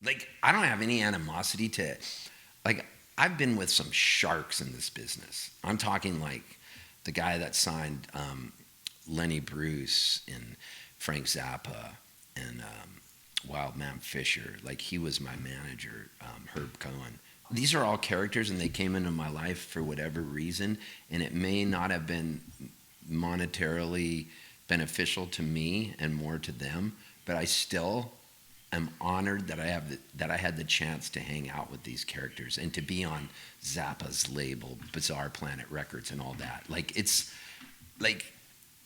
Like, I don't have any animosity to it. Like, I've been with some sharks in this business. I'm talking like the guy that signed Lenny Bruce and Frank Zappa and Wildman Fisher. Like, he was my manager, Herb Cohen. These are all characters, and they came into my life for whatever reason, and it may not have been monetarily beneficial to me and more to them, but I still am honored that I had the chance to hang out with these characters and to be on Zappa's label, Bizarre Planet Records, and all that. Like, it's like,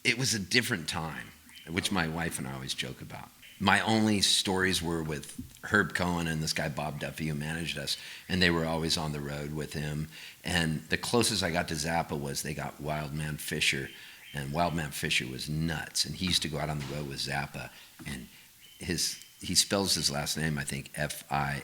it was a different time, which my wife and I always joke about. My only stories were with Herb Cohen and this guy Bob Duffy who managed us, and they were always on the road with him. And the closest I got to Zappa was they got Wildman Fisher, and Wildman Fisher was nuts. And he used to go out on the road with Zappa, and he spells his last name, I think, Fischer,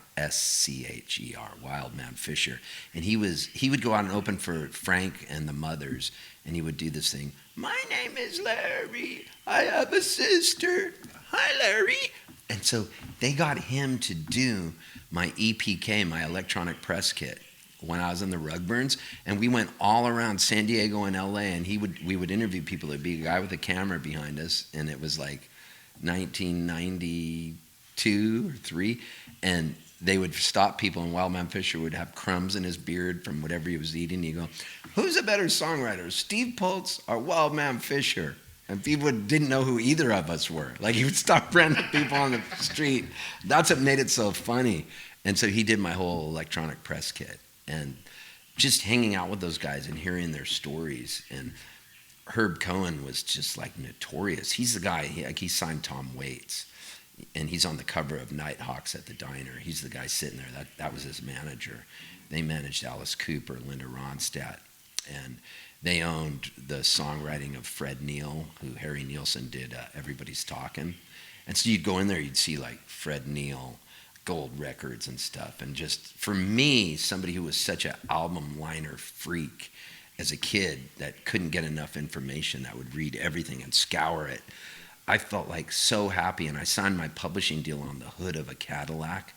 Wildman Fisher. And he would go out and open for Frank and the Mothers, and he would do this thing. My name is Larry. I have a sister. Hi, Larry. And so they got him to do my EPK, my electronic press kit, when I was in the Rugburns. And we went all around San Diego and LA, and we would interview people. There'd be a guy with a camera behind us, and it was like 1992 or 3, and they would stop people, and Wildman Fisher would have crumbs in his beard from whatever he was eating. He'd go, "Who's a better songwriter, Steve Poltz or Wildman Fisher?" And people didn't know who either of us were. Like, he would stop random people on the street. That's what made it so funny. And so he did my whole electronic press kit. And just hanging out with those guys and hearing their stories. And Herb Cohen was just like notorious. He's the guy, he signed Tom Waits. And he's on the cover of Nighthawks at the Diner. He's the guy sitting there. That was his manager. They managed Alice Cooper, Linda Ronstadt. And they owned the songwriting of Fred Neil, who Harry Nilsson did Everybody's Talking. And so you'd go in there, you'd see like Fred Neil, gold records and stuff. And just for me, somebody who was such an album liner freak as a kid that couldn't get enough information, that would read everything and scour it, I felt like so happy. And I signed my publishing deal on the hood of a Cadillac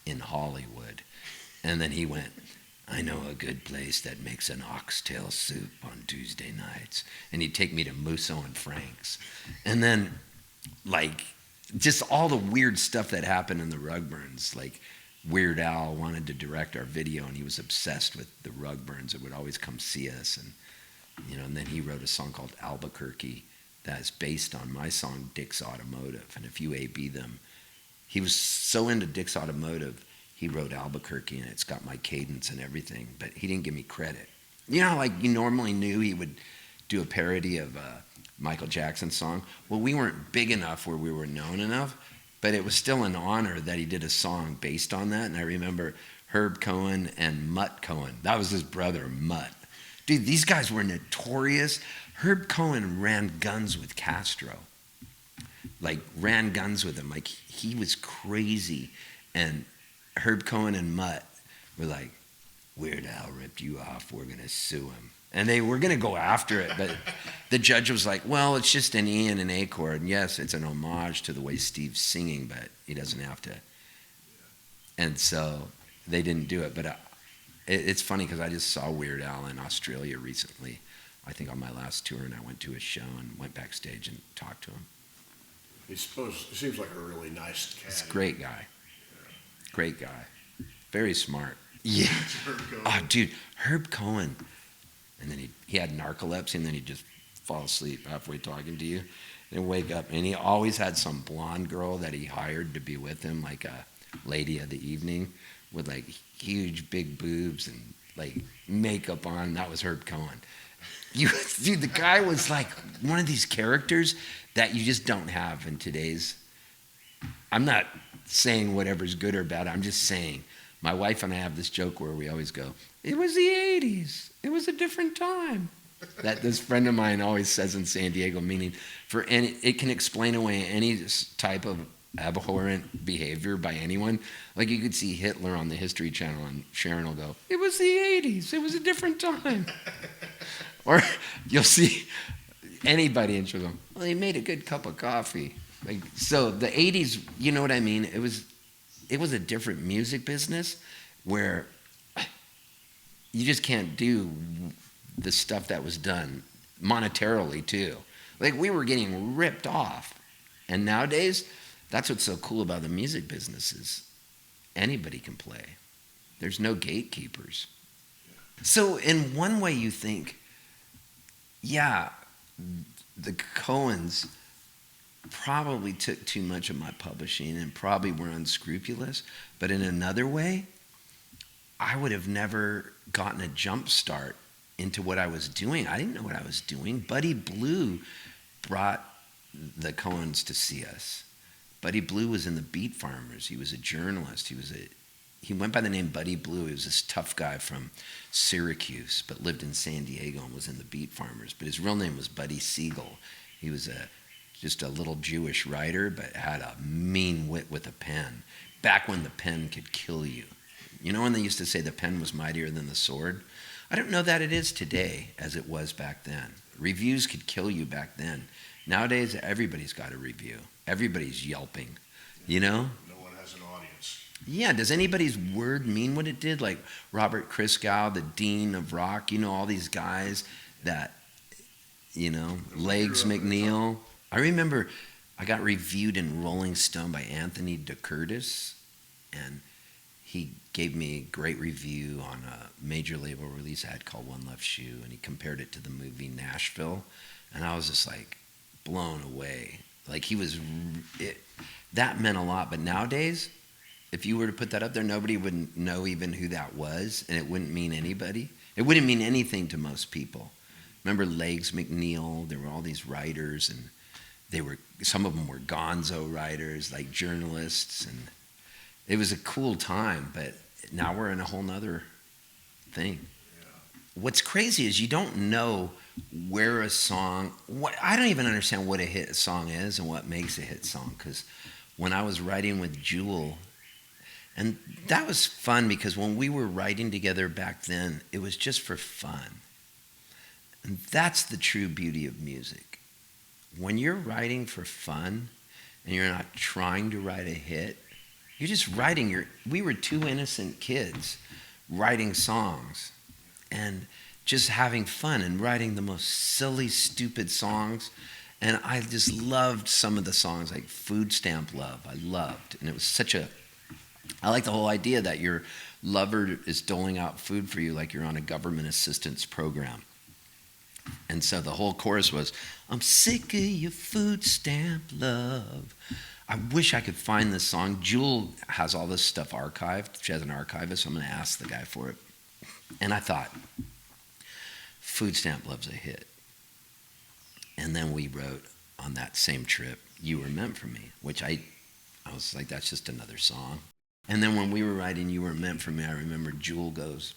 in Hollywood. And then he went, "I know a good place that makes an oxtail soup on Tuesday nights." And he'd take me to Musso and Frank's. And then, like, just all the weird stuff that happened in the Rugburns. Like, Weird Al wanted to direct our video, and he was obsessed with the Rugburns and would always come see us. And, and then he wrote a song called Albuquerque that's based on my song, Dick's Automotive. And if you A-B them, he was so into Dick's Automotive, he wrote Albuquerque, and it's got my cadence and everything, but he didn't give me credit. You know, like you normally knew he would do a parody of a Michael Jackson song. Well, we weren't big enough where we were known enough, but it was still an honor that he did a song based on that. And I remember Herb Cohen and Mutt Cohen. That was his brother, Mutt. Dude, these guys were notorious. Herb Cohen ran guns with Castro. Like, ran guns with him. Like, he was crazy. And Herb Cohen and Mutt were like, "Weird Al ripped you off, we're going to sue him." And they were going to go after it, but the judge was like, "Well, it's just an E and an A chord. And yes, it's an homage to the way Steve's singing, but he doesn't have to." And so they didn't do it. But it's funny because I just saw Weird Al in Australia recently, I think on my last tour, and I went to his show and went backstage and talked to him. He seems like a really nice cat. He's a great guy. Great guy. Very smart. Yeah. Oh, dude, Herb Cohen. And then he had narcolepsy, and then he'd just fall asleep halfway talking to you and wake up. And he always had some blonde girl that he hired to be with him, like a lady of the evening with like huge big boobs and like makeup on. That was Herb Cohen. Dude, the guy was like one of these characters that you just don't have in today's. I'm not saying whatever's good or bad. I'm just saying, my wife and I have this joke where we always go, "It was the 80s. It was a different time." That this friend of mine always says in San Diego, meaning it can explain away any type of abhorrent behavior by anyone. Like, you could see Hitler on the History Channel and Sharon will go, "It was the 80s. It was a different time." Or you'll see anybody and she'll go, "Well, he made a good cup of coffee." Like, so the 80s, you know what I mean? It was it was a different music business where you just can't do the stuff that was done monetarily too. Like we were getting ripped off. And nowadays, that's what's so cool about the music business is anybody can play. There's no gatekeepers. So in one way you think, yeah, the Coens probably took too much of my publishing and probably were unscrupulous. But in another way, I would have never gotten a jump start into what I was doing. I didn't know what I was doing. Buddy Blue brought the Coens to see us. Buddy Blue was in the Beat Farmers. He was a journalist. He went by the name Buddy Blue. He was this tough guy from Syracuse, but lived in San Diego and was in the Beat Farmers. But his real name was Buddy Siegel. He was just a little Jewish writer, but had a mean wit with a pen. Back when the pen could kill you. You know when they used to say the pen was mightier than the sword? I don't know that it is today as it was back then. Reviews could kill you back then. Nowadays, everybody's got a review. Everybody's yelping, you know? No one has an audience. Yeah, does anybody's word mean what it did? Like Robert Christgau, the dean of rock, you know, all these guys that, you know, Legs McNeil. I remember I got reviewed in Rolling Stone by Anthony DeCurtis, and he gave me a great review on a major label release I had called One Left Shoe, and he compared it to the movie Nashville, and I was just like blown away. Like that meant a lot. But nowadays, if you were to put that up there, nobody would know even who that was, and it wouldn't mean anybody. It wouldn't mean anything to most people. Remember Legs McNeil? There were all these writers, and some of them were gonzo writers, like journalists, and it was a cool time. But now we're in a whole nother thing. What's crazy is you don't know where a song, I don't even understand what a hit song is and what makes a hit song. Because when I was writing with Jewell, and that was fun because when we were writing together back then, it was just for fun. And that's the true beauty of music. When you're writing for fun and you're not trying to write a hit, you're just writing we were two innocent kids writing songs and just having fun and writing the most silly, stupid songs. And I just loved some of the songs, like Food Stamp Love, I loved. And it was I like the whole idea that your lover is doling out food for you like you're on a government assistance program. And so the whole chorus was, I'm sick of your food stamp love. I wish I could find this song. Jewell has all this stuff archived. She has an archivist, so I'm going to ask the guy for it. And I thought, Food Stamp Love's a hit. And then we wrote on that same trip, You Were Meant for Me, which I was like, that's just another song. And then when we were writing You Were Meant for Me, I remember Jewell goes,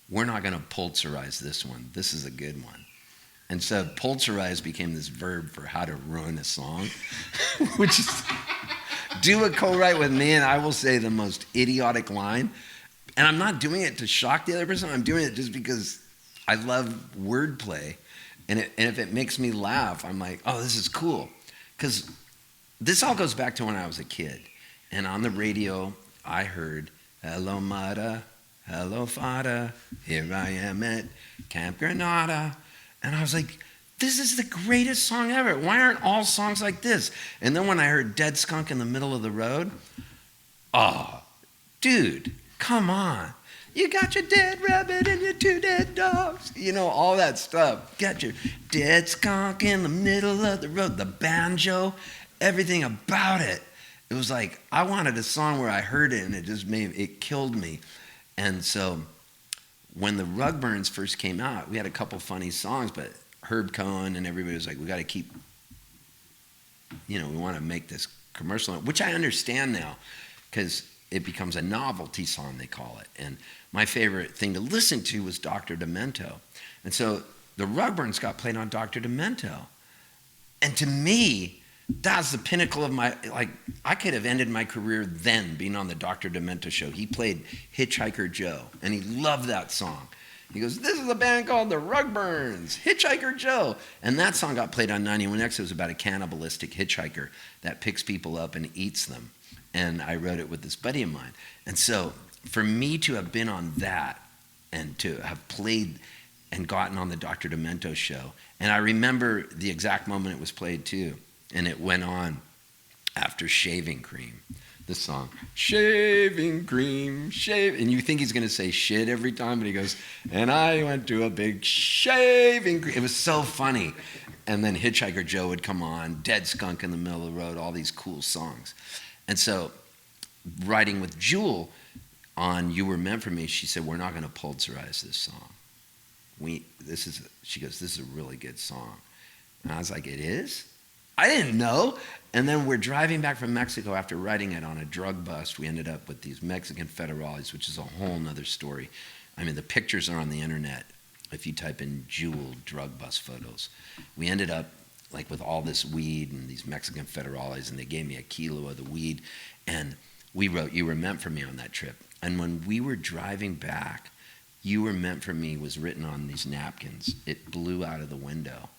we're not going to Poltzerize this one. This is a good one. And so Poltzerize became this verb for how to ruin a song, which is do a co-write with me and I will say the most idiotic line. And I'm not doing it to shock the other person. I'm doing it just because I love wordplay. And if it makes me laugh, I'm like, oh, this is cool. Because this all goes back to when I was a kid. And on the radio, I heard, hello, Mata, hello, Fada, here I am at Camp Granada. And I was like, this is the greatest song ever. Why aren't all songs like this? And then when I heard Dead Skunk in the Middle of the Road, oh, dude, come on. You got your dead rabbit and your two dead dogs. You know, all that stuff. Got your dead skunk in the middle of the road. The banjo, everything about it. It was like, I wanted a song where I heard it and it killed me. And so when the Rugburns first came out, we had a couple funny songs, but Herb Cohen and everybody was like, we got to keep, we want to make this commercial, which I understand now because it becomes a novelty song, they call it. And my favorite thing to listen to was Dr. Demento. And so the Rugburns got played on Dr. Demento. And to me, that's the pinnacle of I could have ended my career then being on the Dr. Demento show. He played Hitchhiker Joe, and he loved that song. He goes, this is a band called the Rugburns, Hitchhiker Joe. And that song got played on 91X. It was about a cannibalistic hitchhiker that picks people up and eats them. And I wrote it with this buddy of mine. And so for me to have been on that and to have played and gotten on the Dr. Demento show, and I remember the exact moment it was played too, and it went on after Shaving Cream, the song, Shaving Cream, shave, and you think he's going to say shit every time, but he goes, and I went to a big shaving cream. It was so funny. And then Hitchhiker Joe would come on, Dead Skunk in the Middle of the Road, all these cool songs. And so writing with Jewell on You Were Meant for Me, she said, we're not going to Poltzerize this song. She goes, this is a really good song. And I was like, it is? I didn't know. And then we're driving back from Mexico after writing it on a drug bust. We ended up with these Mexican federales, which is a whole nother story. I mean, the pictures are on the internet. If you type in Jewell drug bust photos, we ended up like with all this weed and these Mexican federales, and they gave me a kilo of the weed, and we wrote You Were Meant for Me on that trip. And when we were driving back, You Were Meant for Me was written on these napkins. It blew out of the window.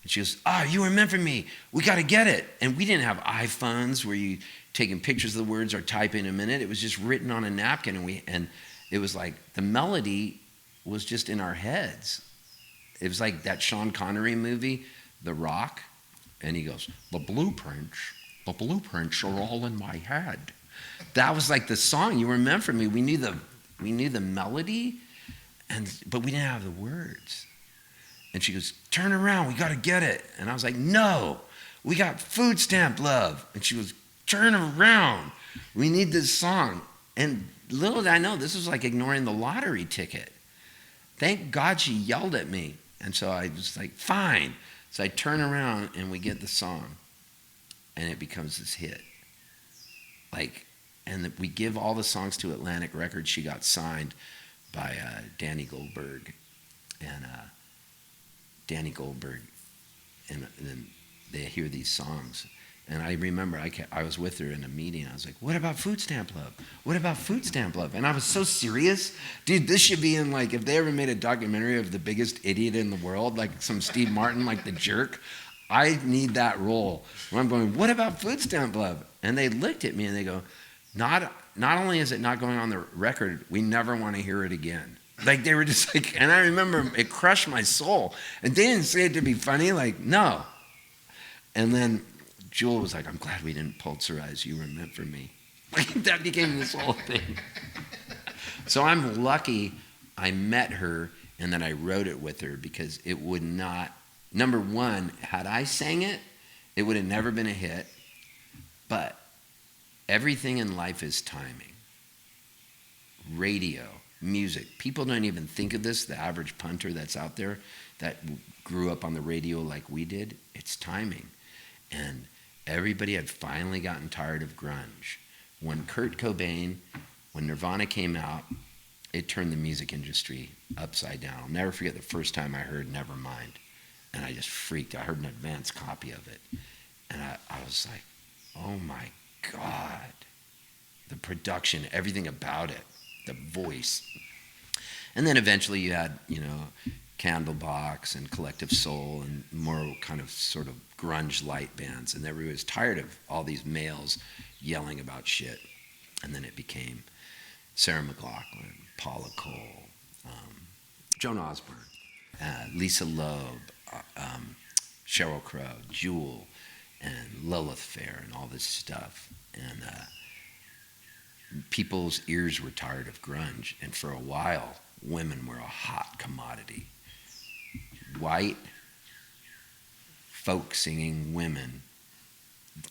And she goes, you were meant for me. We got to get it. And we didn't have iPhones where you taking pictures of the words or type in a minute. It was just written on a napkin, and it was like the melody was just in our heads. It was like that Sean Connery movie, The Rock, and he goes, the blueprints are all in my head. That was like the song, You Were Meant for Me. We knew the melody, but we didn't have the words. And she goes, turn around, we got to get it. And I was like, no, we got food stamp love. And she goes, turn around, we need this song. And little did I know, this was like ignoring the lottery ticket. Thank God she yelled at me. And so I was like, fine. So I turn around and we get the song. And it becomes this hit. And we give all the songs to Atlantic Records. She got signed by Danny Goldberg. And Danny Goldberg, and then they hear these songs. And I remember I was with her in a meeting. I was like, what about Food Stamp Love? What about Food Stamp Love? And I was so serious. Dude, this should be in like, if they ever made a documentary of the biggest idiot in the world, like some Steve Martin, like The Jerk, I need that role. Where I'm going, what about Food Stamp Love? And they looked at me and they go, not only is it not going on the record, we never want to hear it again. Like they were just like, and I remember it crushed my soul. And they didn't say it to be funny, like, no. And then Jewell was like, I'm glad we didn't Poltzerize You Were Meant for Me. Like that became this whole thing. So I'm lucky I met her and then I wrote it with her, because it would not, number one, had I sang it, it would have never been a hit. But everything in life is timing. Radio, music. People don't even think of this, the average punter that's out there that grew up on the radio like we did. It's timing. And everybody had finally gotten tired of grunge. When when Nirvana came out, it turned the music industry upside down. I'll never forget the first time I heard Nevermind. And I just freaked. I heard an advanced copy of it. And I was like, oh my God. The production, everything about it. The voice. And then eventually you had, Candlebox and Collective Soul and more kind of sort of grunge light bands. And everybody was tired of all these males yelling about shit. And then it became Sarah McLachlan, Paula Cole, Joan Osborne, Lisa Loeb, Sheryl Crow, Jewell, and Lilith Fair and all this stuff. And people's ears were tired of grunge, and for a while, women were a hot commodity. White, folk singing women,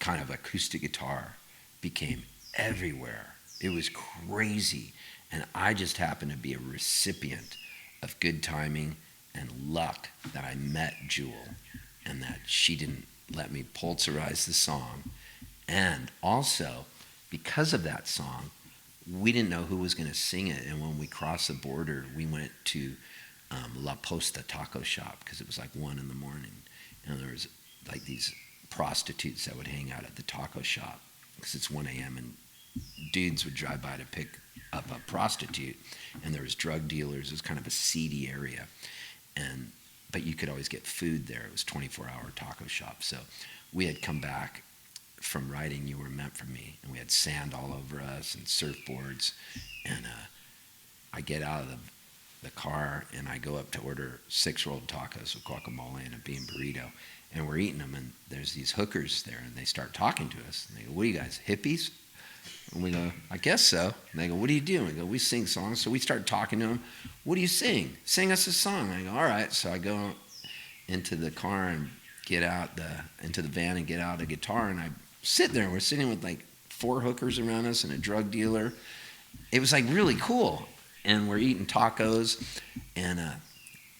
kind of acoustic guitar, became everywhere. It was crazy, and I just happened to be a recipient of good timing and luck that I met Jewell, and that she didn't let me Poltzerize the song, and also, because of that song, we didn't know who was going to sing it. And when we crossed the border, we went to La Posta taco shop, because it was like 1 a.m. And there was like these prostitutes that would hang out at the taco shop, because it's 1 a.m. and dudes would drive by to pick up a prostitute. And there was drug dealers. It was kind of a seedy area. But you could always get food there. It was a 24-hour taco shop. So we had come back from writing You Were Meant for Me. And we had sand all over us and surfboards. And I get out of the car and I go up to order 6 rolled tacos with guacamole and a bean burrito. And we're eating them, and there's these hookers there, and they start talking to us. And they go, "What are you guys, hippies?" And we go, "I guess so." And they go, "What do you do?" And we go, "We sing songs." So we start talking to them. "What do you sing? Sing us a song." And I go, "All right." So I go into the car and get out into the van and get out a guitar, and I sit there. We're sitting with like 4 hookers around us and a drug dealer. It was like really cool. And we're eating tacos, and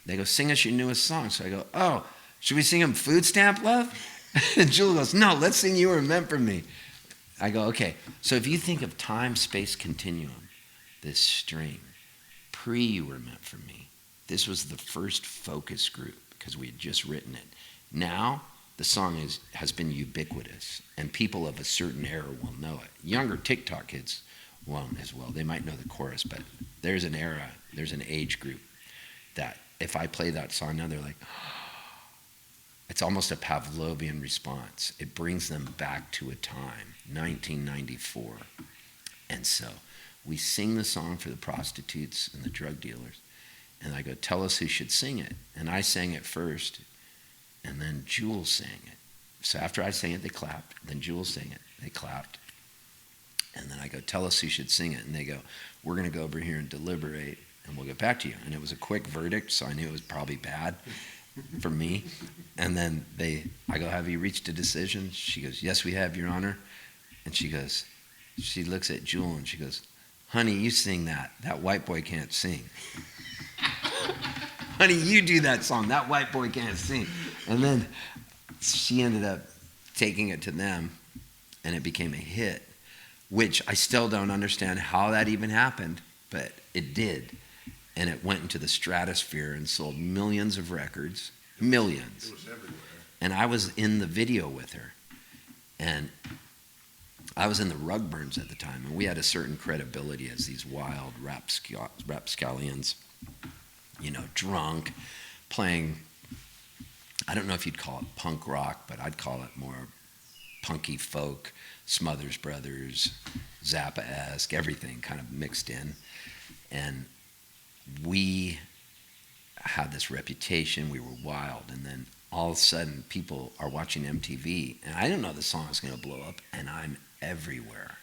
they go, "Sing us your newest song." So I go, "Oh, should we sing them Food Stamp Love?" And Jewell goes, "No, let's sing You Were Meant for Me." I go, "Okay." So if you think of time, space, continuum, this string, You Were Meant for Me. This was the first focus group because we had just written it. Now the song has been ubiquitous, and people of a certain era will know it. Younger TikTok kids won't as well. They might know the chorus, but there's an era, there's an age group that if I play that song now, they're like, it's almost a Pavlovian response. It brings them back to a time, 1994. And so we sing the song for the prostitutes and the drug dealers. And I go, "Tell us who should sing it." And I sang it first, and then Jewell sang it. So after I sang it, they clapped. Then Jewell sang it, they clapped. And then I go, "Tell us who should sing it." And they go, "We're going to go over here and deliberate, and we'll get back to you." And it was a quick verdict, so I knew it was probably bad for me. And then I go, "Have you reached a decision?" She goes, "Yes, we have, Your Honor." And she looks at Jewell and she goes, "Honey, you sing that. That white boy can't sing." "Honey, you do that song. That white boy can't sing." And then she ended up taking it to them, and it became a hit, which I still don't understand how that even happened, but it did. And it went into the stratosphere and sold millions of records, millions. It was everywhere. And I was in the video with her. And I was in the Rugburns at the time, and we had a certain credibility as these wild rapscallions, drunk, playing, I don't know if you'd call it punk rock, but I'd call it more punky folk, Smothers Brothers, Zappa-esque, everything kind of mixed in. And we had this reputation, we were wild, and then all of a sudden people are watching MTV, and I didn't know the song was going to blow up, and I'm everywhere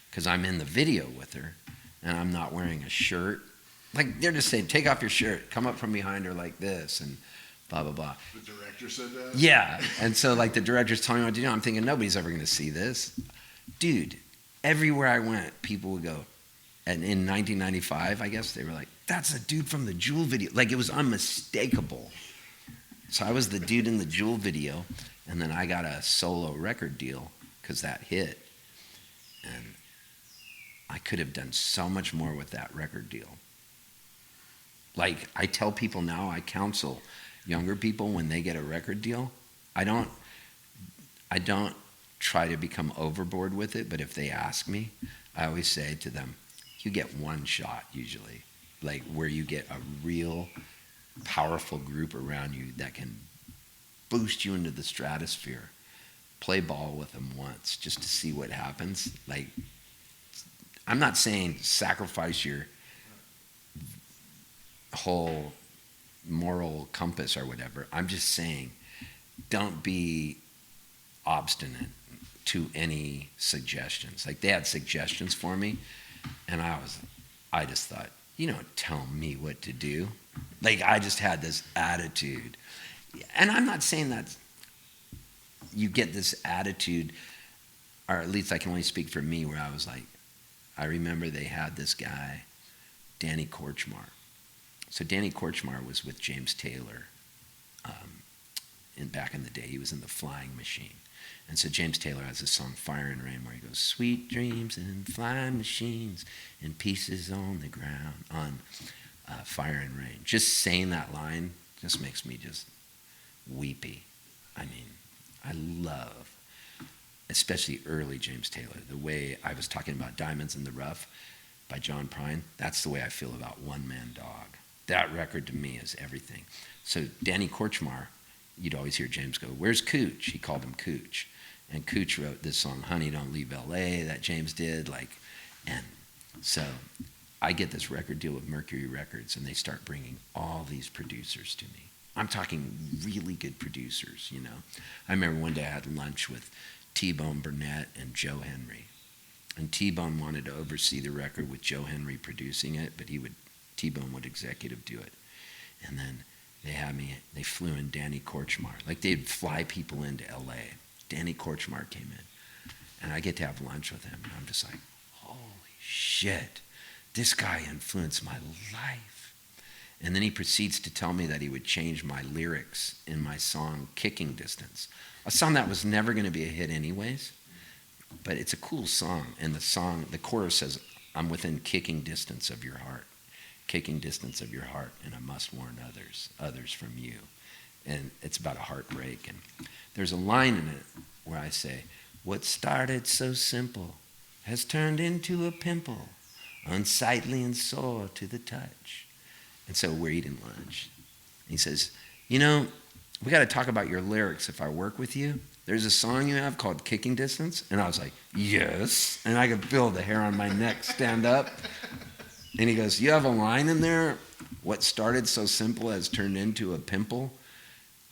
because I'm in the video with her, and I'm not wearing a shirt. Like, they're just saying, "Take off your shirt, come up from behind her like this," and blah, blah, blah. The director said that? Yeah, and so like the director's telling me what to do. I'm thinking, nobody's ever going to see this. Dude, everywhere I went, people would go, and in 1995, I guess, they were like, "That's a dude from the Jewell video." Like, it was unmistakable. So I was the dude in the Jewell video, and then I got a solo record deal because that hit. And I could have done so much more with that record deal. Like, I tell people now, I counsel younger people when they get a record deal. I don't try to become overboard with it, but if they ask me, I always say to them, you get one shot usually, like where you get a real powerful group around you that can boost you into the stratosphere. Play ball with them once just to see what happens. Like, I'm not saying sacrifice your whole moral compass or whatever. I'm just saying don't be obstinate to any suggestions. Like, they had suggestions for me, and I just thought, you don't tell me what to do. Like, I just had this attitude. And I'm not saying that you get this attitude, or at least I can only speak for me, where I was like, I remember they had this guy, Danny Korchmar. So Danny Korchmar was with James Taylor back in the day. He was in the Flying Machine. And so James Taylor has this song, Fire and Rain, where he goes, sweet dreams and flying machines and pieces on the ground, on Fire and Rain. Just saying that line just makes me just weepy. I mean, I love, especially early James Taylor, the way I was talking about Diamonds in the Rough by John Prine. That's the way I feel about One Man Dog. That record to me is everything. So Danny Korchmar, you'd always hear James go, where's Cooch? He called him Cooch. And Cooch wrote this song, Honey, Don't Leave L.A., that James did. And so I get this record deal with Mercury Records, and they start bringing all these producers to me. I'm talking really good producers, you know. I remember one day I had lunch with T-Bone Burnett and Joe Henry. And T-Bone wanted to oversee the record with Joe Henry producing it, but T-Bone would executive do it. And then they flew in Danny Korchmar. Like they'd fly people into L.A. Danny Korchmar came in. And I get to have lunch with him. And I'm just like, holy shit, this guy influenced my life. And then he proceeds to tell me that he would change my lyrics in my song Kicking Distance, a song that was never going to be a hit anyways, but it's a cool song. And the chorus says, I'm within kicking distance of your heart, and I must warn others from you. And it's about a heartbreak. And there's a line in it where I say, what started so simple has turned into a pimple, unsightly and sore to the touch. And so we're eating lunch. He says, you know, we got to talk about your lyrics if I work with you. There's a song you have called Kicking Distance. And I was like, yes. And I could feel the hair on my neck stand up. And he goes, you have a line in there, what started so simple has turned into a pimple.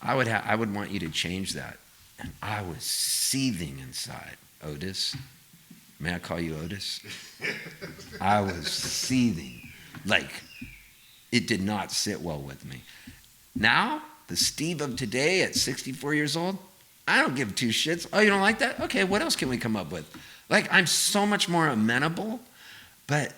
I would want you to change that. And I was seething inside. Otis, may I call you Otis? I was seething. Like, it did not sit well with me. Now, the Steve of today at 64 years old, I don't give two shits. Oh, you don't like that? Okay, what else can we come up with? Like, I'm so much more amenable, but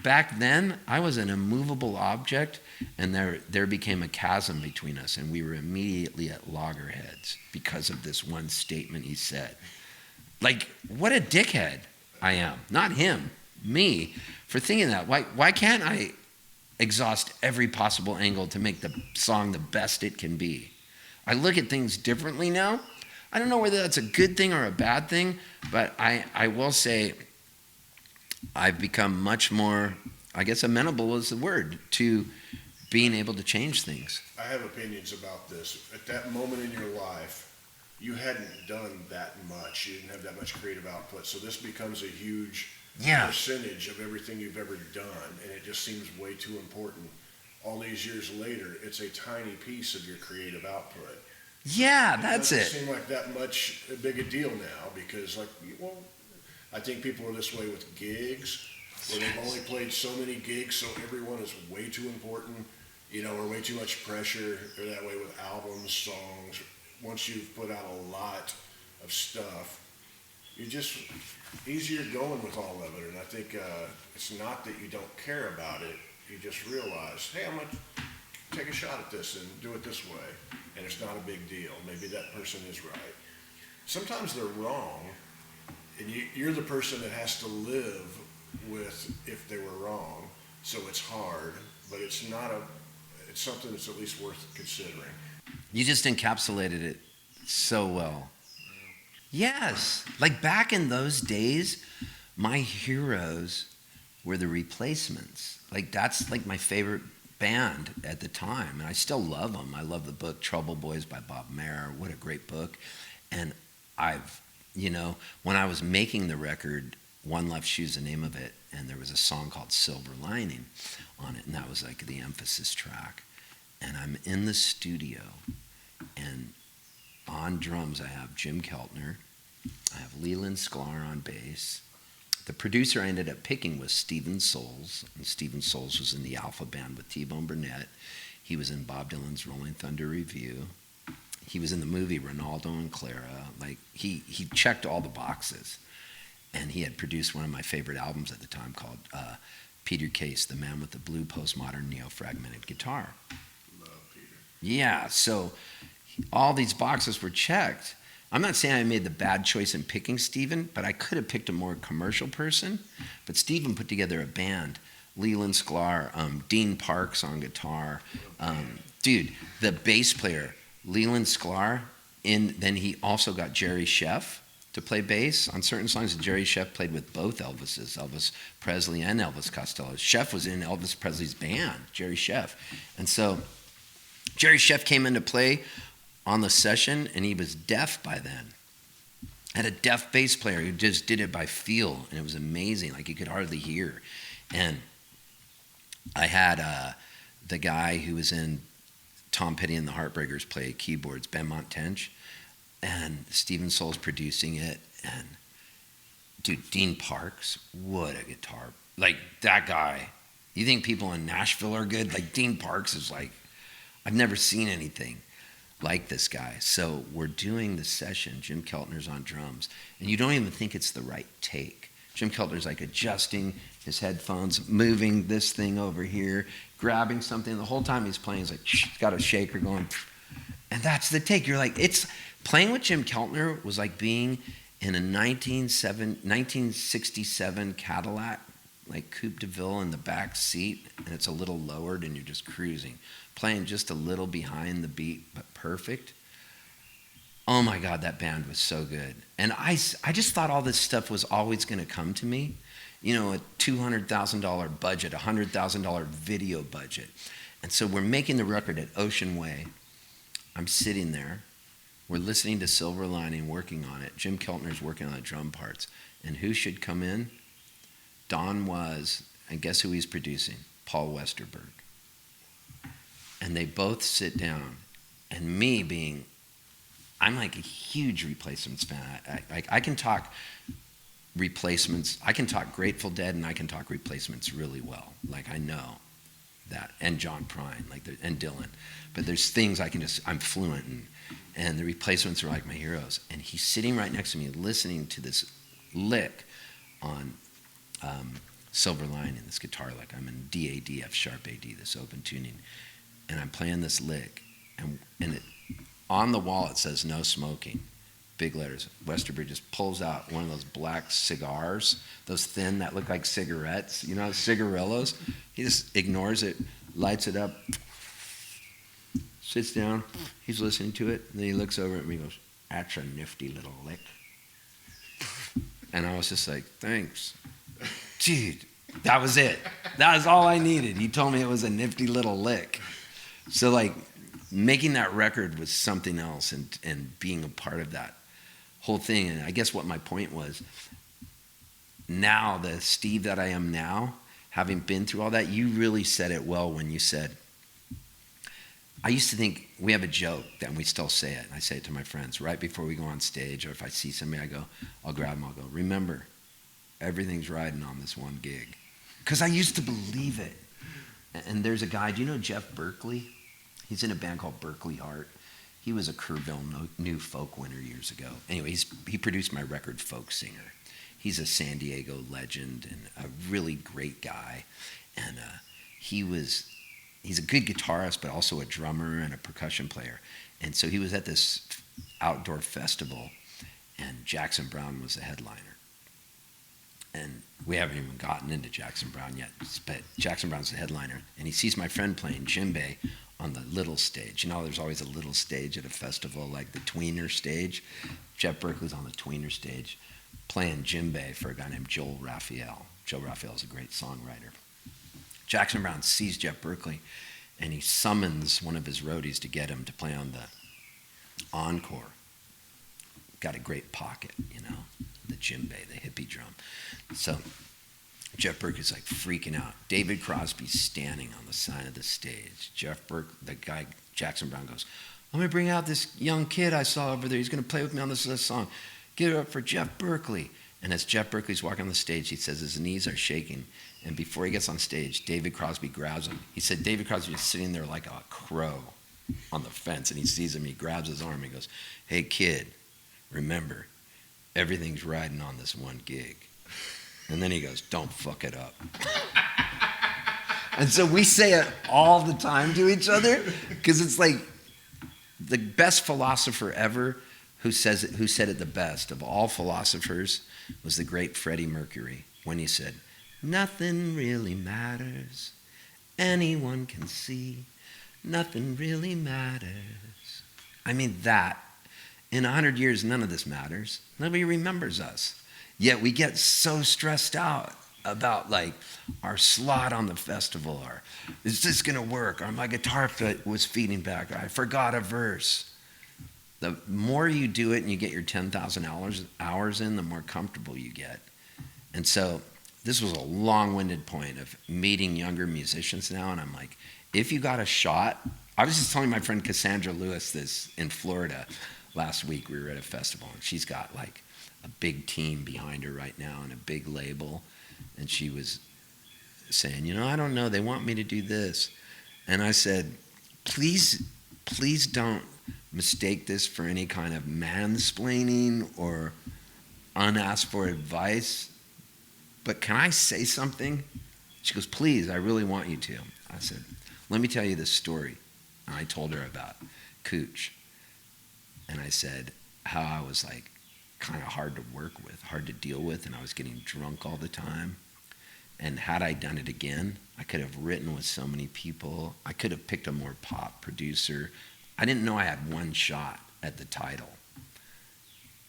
back then, I was an immovable object, and there became a chasm between us, and we were immediately at loggerheads because of this one statement he said. Like, what a dickhead I am. Not him, me, for thinking that. Why can't I exhaust every possible angle to make the song the best it can be? I look at things differently now. I don't know whether that's a good thing or a bad thing, but I will say I've become much more, I guess amenable is the word, to being able to change things. I have opinions about this. At that moment in your life, you hadn't done that much. You didn't have that much creative output. So this becomes a huge percentage of everything you've ever done, and it just seems way too important. All these years later, it's a tiny piece of your creative output. Yeah, that's it. It doesn't seem like that much a big a deal now because, I think people are this way with gigs, where they've only played so many gigs, so everyone is way too important, or way too much pressure. They're that way with albums, songs. Once you've put out a lot of stuff, you're just easier going with all of it. And I think it's not that you don't care about it. You just realize, hey, I'm going to take a shot at this and do it this way. And it's not a big deal. Maybe that person is right. Sometimes they're wrong. And you're the person that has to live with if they were wrong. So it's hard, but it's something that's at least worth considering. You just encapsulated it so well. Yes. Like back in those days, my heroes were the Replacements. Like that's like my favorite band at the time. And I still love them. I love the book Trouble Boys by Bob Mayer. What a great book. And when I was making the record, One Left Shoe's the name of it, and there was a song called Silver Lining on it, and that was like the emphasis track. And I'm in the studio, and on drums I have Jim Keltner, I have Leland Sklar on bass. The producer I ended up picking was Stephen Souls, and Stephen Souls was in the Alpha Band with T-Bone Burnett. He was in Bob Dylan's Rolling Thunder Revue. He was in the movie Ronaldo and Clara. Like he checked all the boxes, and he had produced one of my favorite albums at the time called Peter Case, the Man with the Blue Postmodern Neo-Fragmented Guitar. Love Peter. Yeah, so all these boxes were checked. I'm not saying I made the bad choice in picking Stephen, but I could have picked a more commercial person. But Stephen put together a band. Leland Sklar, Dean Parks on guitar. Dude, the bass player, Leland Sklar, then he also got Jerry Sheff to play bass on certain songs. And Jerry Sheff played with both Elvises, Elvis Presley and Elvis Costello. Sheff was in Elvis Presley's band, Jerry Sheff. And so Jerry Sheff came into play on the session, and he was deaf by then. had a deaf bass player who just did it by feel, and it was amazing. Like you could hardly hear. And I had the guy who was in Tom Petty and the Heartbreakers play keyboards, Ben Montench, and Stephen Soule's producing it. And dude, Dean Parks, what a guitar! Like that guy. You think people in Nashville are good? Like Dean Parks is like, I've never seen anything like this guy. So we're doing the session. Jim Keltner's on drums, and you don't even think it's the right take. Jim Keltner's like adjusting his headphones, moving this thing over here, grabbing something. The whole time he's playing, he's like, he's got a shaker going, and that's the take. You're like, it's playing with Jim Keltner was like being in a 1967 Cadillac, like Coupe de Ville in the back seat, and it's a little lowered, and you're just cruising, playing just a little behind the beat, but perfect. Oh my God, that band was so good. And I just thought all this stuff was always going to come to me. You know, a $200,000 budget, $100,000 video budget. And so we're making the record at Ocean Way. I'm sitting there. We're listening to Silver Lining, working on it. Jim Keltner's working on the drum parts. And who should come in? Don Was, and guess who he's producing? Paul Westerberg. And they both sit down. And me being, I'm like a huge Replacements fan. I can talk Replacements. I can talk Grateful Dead, and I can talk Replacements really well. Like I know that, and John Prine, and Dylan. But there's things I'm fluent in, and the Replacements are like my heroes. And he's sitting right next to me, listening to this lick on Silver Lining, this guitar lick. I'm in D, A, D, F sharp, A, D, this open tuning, and I'm playing this lick, and it, on the wall it says no smoking. Big letters. Westerberg just pulls out one of those black cigars, those thin that look like cigarettes, you know, cigarillos. He just ignores it, lights it up, sits down. He's listening to it, and then he looks over at me and goes, "That's a nifty little lick." And I was just like, "Thanks." Dude, that was it. That was all I needed. He told me it was a nifty little lick. So like making that record was something else, and being a part of that whole thing. And I guess what my point was, now the Steve that I am now, having been through all that, you really said it well when you said, I used to think, we have a joke that we still say it, and I say it to my friends right before we go on stage, or if I see somebody, I'll grab them, I'll go, remember, everything's riding on this one gig. Because I used to believe it. And there's a guy, do you know Jeff Berkeley? He's in a band called Berkeley Heart. He was a Kerrville New Folk winner years ago. Anyway, he produced my record, Folk Singer. He's a San Diego legend and a really great guy. And he's a good guitarist, but also a drummer and a percussion player. And so he was at this outdoor festival, and Jackson Browne was the headliner. And we haven't even gotten into Jackson Browne yet, but Jackson Browne's the headliner. And he sees my friend playing djembe on the little stage. You know, there's always a little stage at a festival, like the tweener stage. Jeff Berkeley's on the tweener stage playing djembe for a guy named Joel Raphael. Joel Raphael's a great songwriter. Jackson Browne sees Jeff Berkeley, and he summons one of his roadies to get him to play on the encore. Got a great pocket, you know, the djembe, the hippie drum. So Jeff Berkeley's like freaking out. David Crosby's standing on the side of the stage. The guy, Jackson Browne goes, "Let me bring out this young kid I saw over there. He's going to play with me on this song. Give it up for Jeff Berkeley." And as Jeff Berkeley's walking on the stage, he says his knees are shaking. And before he gets on stage, David Crosby grabs him. He said David Crosby is sitting there like a crow on the fence, and he sees him. He grabs his arm. He goes, "Hey, kid, remember, everything's riding on this one gig." And then he goes, "Don't fuck it up." And so we say it all the time to each other, because it's like the best philosopher ever who said it the best of all philosophers was the great Freddie Mercury, when he said, "Nothing really matters. Anyone can see. Nothing really matters." I mean, that. In 100 years, none of this matters. Nobody remembers us. Yet we get so stressed out about like our slot on the festival, or is this going to work, or my guitar was feeding back, or I forgot a verse. The more you do it and you get your 10,000 hours in, the more comfortable you get. And so this was a long-winded point of meeting younger musicians now, and I'm like, if you got a shot, I was just telling my friend Cassandra Lewis this in Florida last week. We were at a festival, and she's got like a big team behind her right now and a big label, and she was saying, you know, I don't know, they want me to do this. And I said, please don't mistake this for any kind of mansplaining or unasked for advice, but can I say something? She goes, please, I really want you to. I said, let me tell you this story. And I told her about Cooch. And I said how I was like kind of hard to work with, hard to deal with, and I was getting drunk all the time. And had I done it again, I could have written with so many people. I could have picked a more pop producer. I didn't know I had one shot at the title.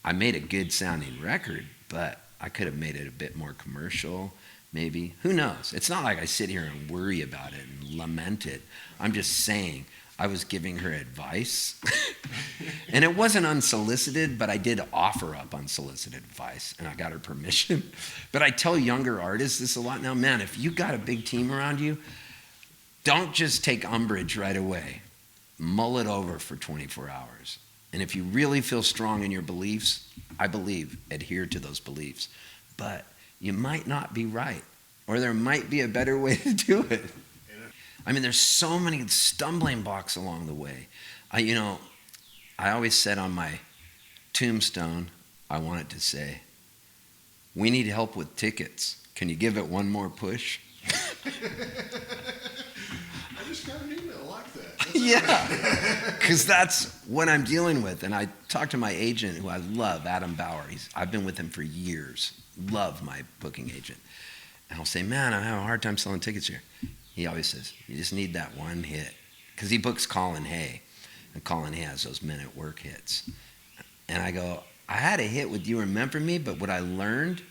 I made a good sounding record, but I could have made it a bit more commercial, maybe. Who knows? It's not like I sit here and worry about it and lament it. I'm just saying I was giving her advice. And it wasn't unsolicited, but I did offer up unsolicited advice, and I got her permission. But I tell younger artists this a lot now. Man, if you got a big team around you, don't just take umbrage right away. Mull it over for 24 hours. And if you really feel strong in your beliefs, I believe, adhere to those beliefs. But you might not be right, or there might be a better way to do it. I mean, there's so many stumbling blocks along the way. I always said on my tombstone, I wanted to say, we need help with tickets. Can you give it one more push? I just got an email like that. Yeah, because that's what I'm dealing with. And I talked to my agent, who I love, Adam Bauer. I've been with him for years. Love my booking agent. And I'll say, man, I'm having a hard time selling tickets here. He always says, you just need that one hit. Because he books Colin Hay. And Colin Hay has those Men at Work hits. And I go, I had a hit with You Remember Me, but what I learned,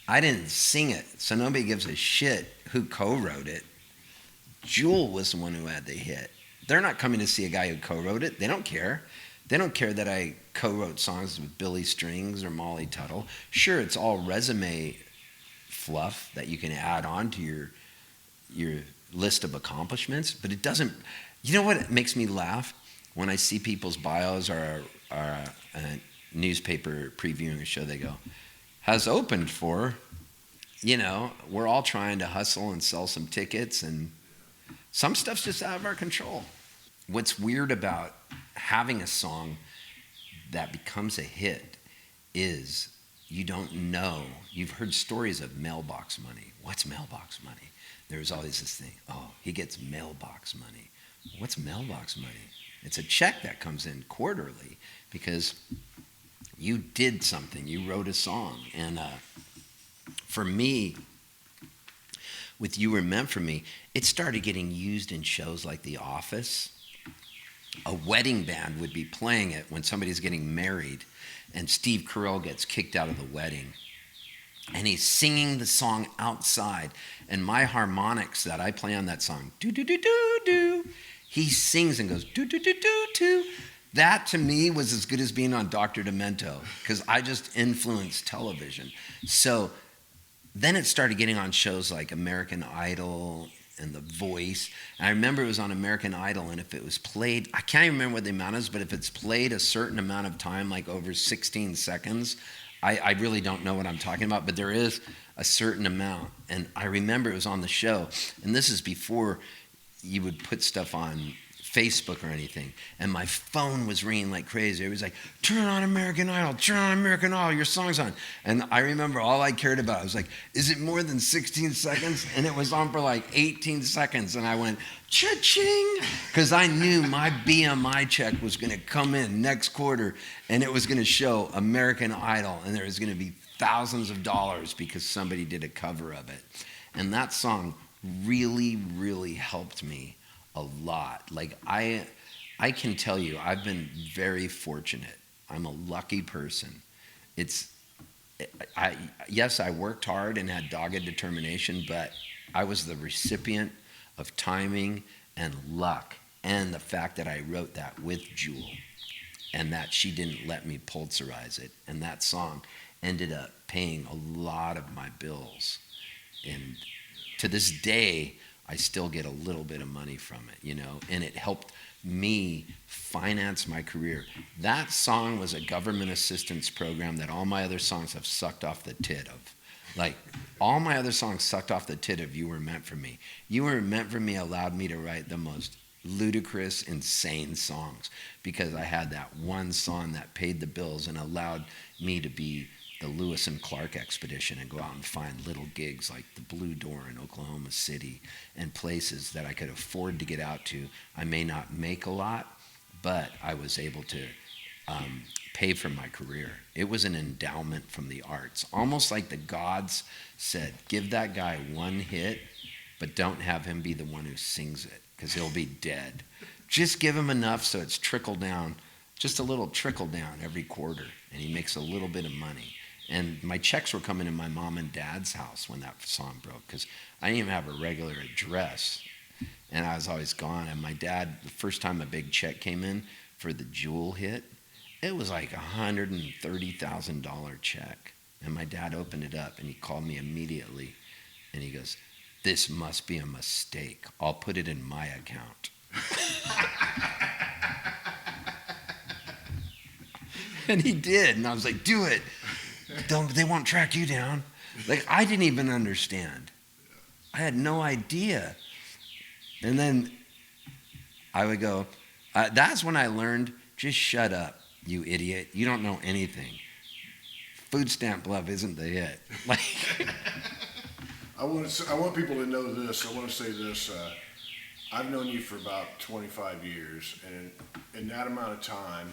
I didn't sing it. So nobody gives a shit who co-wrote it. Jewell was the one who had the hit. They're not coming to see a guy who co-wrote it. They don't care. They don't care that I co-wrote songs with Billy Strings or Molly Tuttle. Sure, it's all resume fluff that you can add on to your list of accomplishments, but it doesn't. You know what makes me laugh? When I see people's bios or a newspaper previewing a show, they go, has opened for, we're all trying to hustle and sell some tickets, and some stuff's just out of our control. What's weird about having a song that becomes a hit is you don't know. You've heard stories of mailbox money. What's mailbox money? There's always this thing, oh, he gets mailbox money. What's mailbox money? It's a check that comes in quarterly because you did something. You wrote a song. And for me, with You Were Meant For Me, it started getting used in shows like The Office. A wedding band would be playing it when somebody's getting married, and Steve Carell gets kicked out of the wedding. And he's singing the song outside. And my harmonics that I play on that song, do-do-do-do-do, he sings and goes, do-do-do-do-do. That, to me, was as good as being on Dr. Demento, because I just influenced television. So then it started getting on shows like American Idol and The Voice. And I remember it was on American Idol, and if it was played, I can't even remember what the amount is, but if it's played a certain amount of time, like over 16 seconds, I really don't know what I'm talking about, but there is a certain amount. And I remember it was on the show, and this is before you would put stuff on Facebook or anything, and my phone was ringing like crazy. It was like, turn on American Idol, your song's on. And I remember all I cared about was like, is it more than 16 seconds? And it was on for like 18 seconds, and I went, cha-ching, because I knew my BMI check was going to come in next quarter, and it was going to show American Idol, and there was going to be thousands of dollars because somebody did a cover of it. And that song really, really helped me a lot. Like I can tell you, I've been very fortunate. I'm a lucky person. Yes, I worked hard and had dogged determination, but I was the recipient of timing and luck, and the fact that I wrote that with Jewell. and that she didn't let me Poltzerize it. And that song ended up paying a lot of my bills. And to this day, I still get a little bit of money from it, and it helped me finance my career. That song was a government assistance program that all my other songs have sucked off the tit of. Like, all my other songs sucked off the tit of You Were Meant For Me. You Were Meant For Me allowed me to write the most ludicrous, insane songs because I had that one song that paid the bills and allowed me to be the Lewis and Clark expedition and go out and find little gigs like the Blue Door in Oklahoma City and places that I could afford to get out to. I may not make a lot, but I was able to pay for my career. It was an endowment from the arts, almost like the gods said, give that guy one hit, but don't have him be the one who sings it because he'll be dead. Just give him enough so it's trickle down, just a little trickle down every quarter, and he makes a little bit of money. And my checks were coming in my mom and dad's house when that song broke because I didn't even have a regular address. And I was always gone. And my dad, the first time a big check came in for the Jewell hit, it was like $130,000 check. And my dad opened it up and he called me immediately. And he goes, this must be a mistake. I'll put it in my account. And he did. And I was like, do it. They won't track you down. Like, I didn't even understand. I had no idea. And then I would go, that's when I learned, just shut up, you idiot. You don't know anything. Food stamp love isn't the hit. Like, I want people to know this. I want to say this. I've known you for about 25 years, and in that amount of time,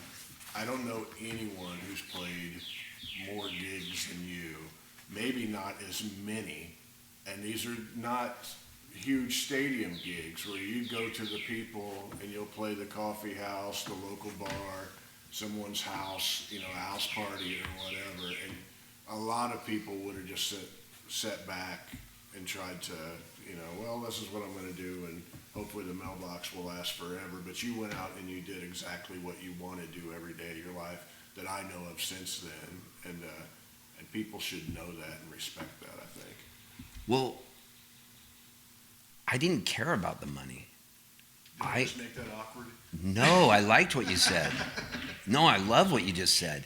I don't know anyone who's played more gigs than you, maybe not as many, and these are not huge stadium gigs where you go to the people and you'll play the coffee house, the local bar, someone's house, a house party or whatever, and a lot of people would have just sat back and tried to, well, this is what I'm going to do, and hopefully the mailbox will last forever, but you went out and you did exactly what you want to do every day of your life that I know of since then, and people should know that and respect that, I think. well, I didn't care about the money. Did I just make that awkward? No, I liked what you said. No, I love what you just said.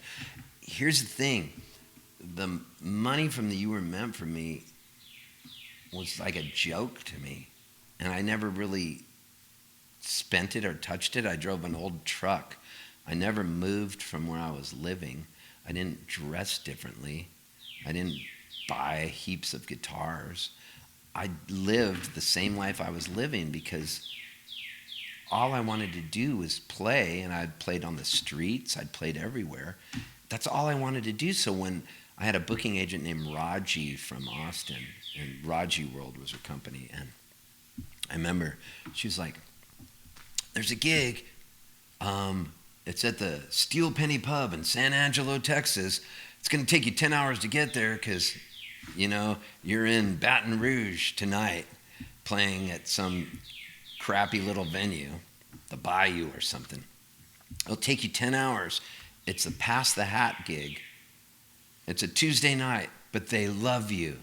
Here's the thing. The money from the You Were Meant For Me was like a joke to me. And I never really spent it or touched it. I drove an old truck. I never moved from where I was living. I didn't dress differently. I didn't buy heaps of guitars. I lived the same life I was living because all I wanted to do was play, and I'd played on the streets. I'd played everywhere. That's all I wanted to do. So when I had a booking agent named Raji from Austin, and Raji World was her company, and I remember she was like, there's a gig. It's at the Steel Penny Pub in San Angelo, Texas. It's going to take you 10 hours to get there because, you're in Baton Rouge tonight playing at some crappy little venue, the Bayou or something. It'll take you 10 hours. It's a Pass the Hat gig. It's a Tuesday night, but they love you.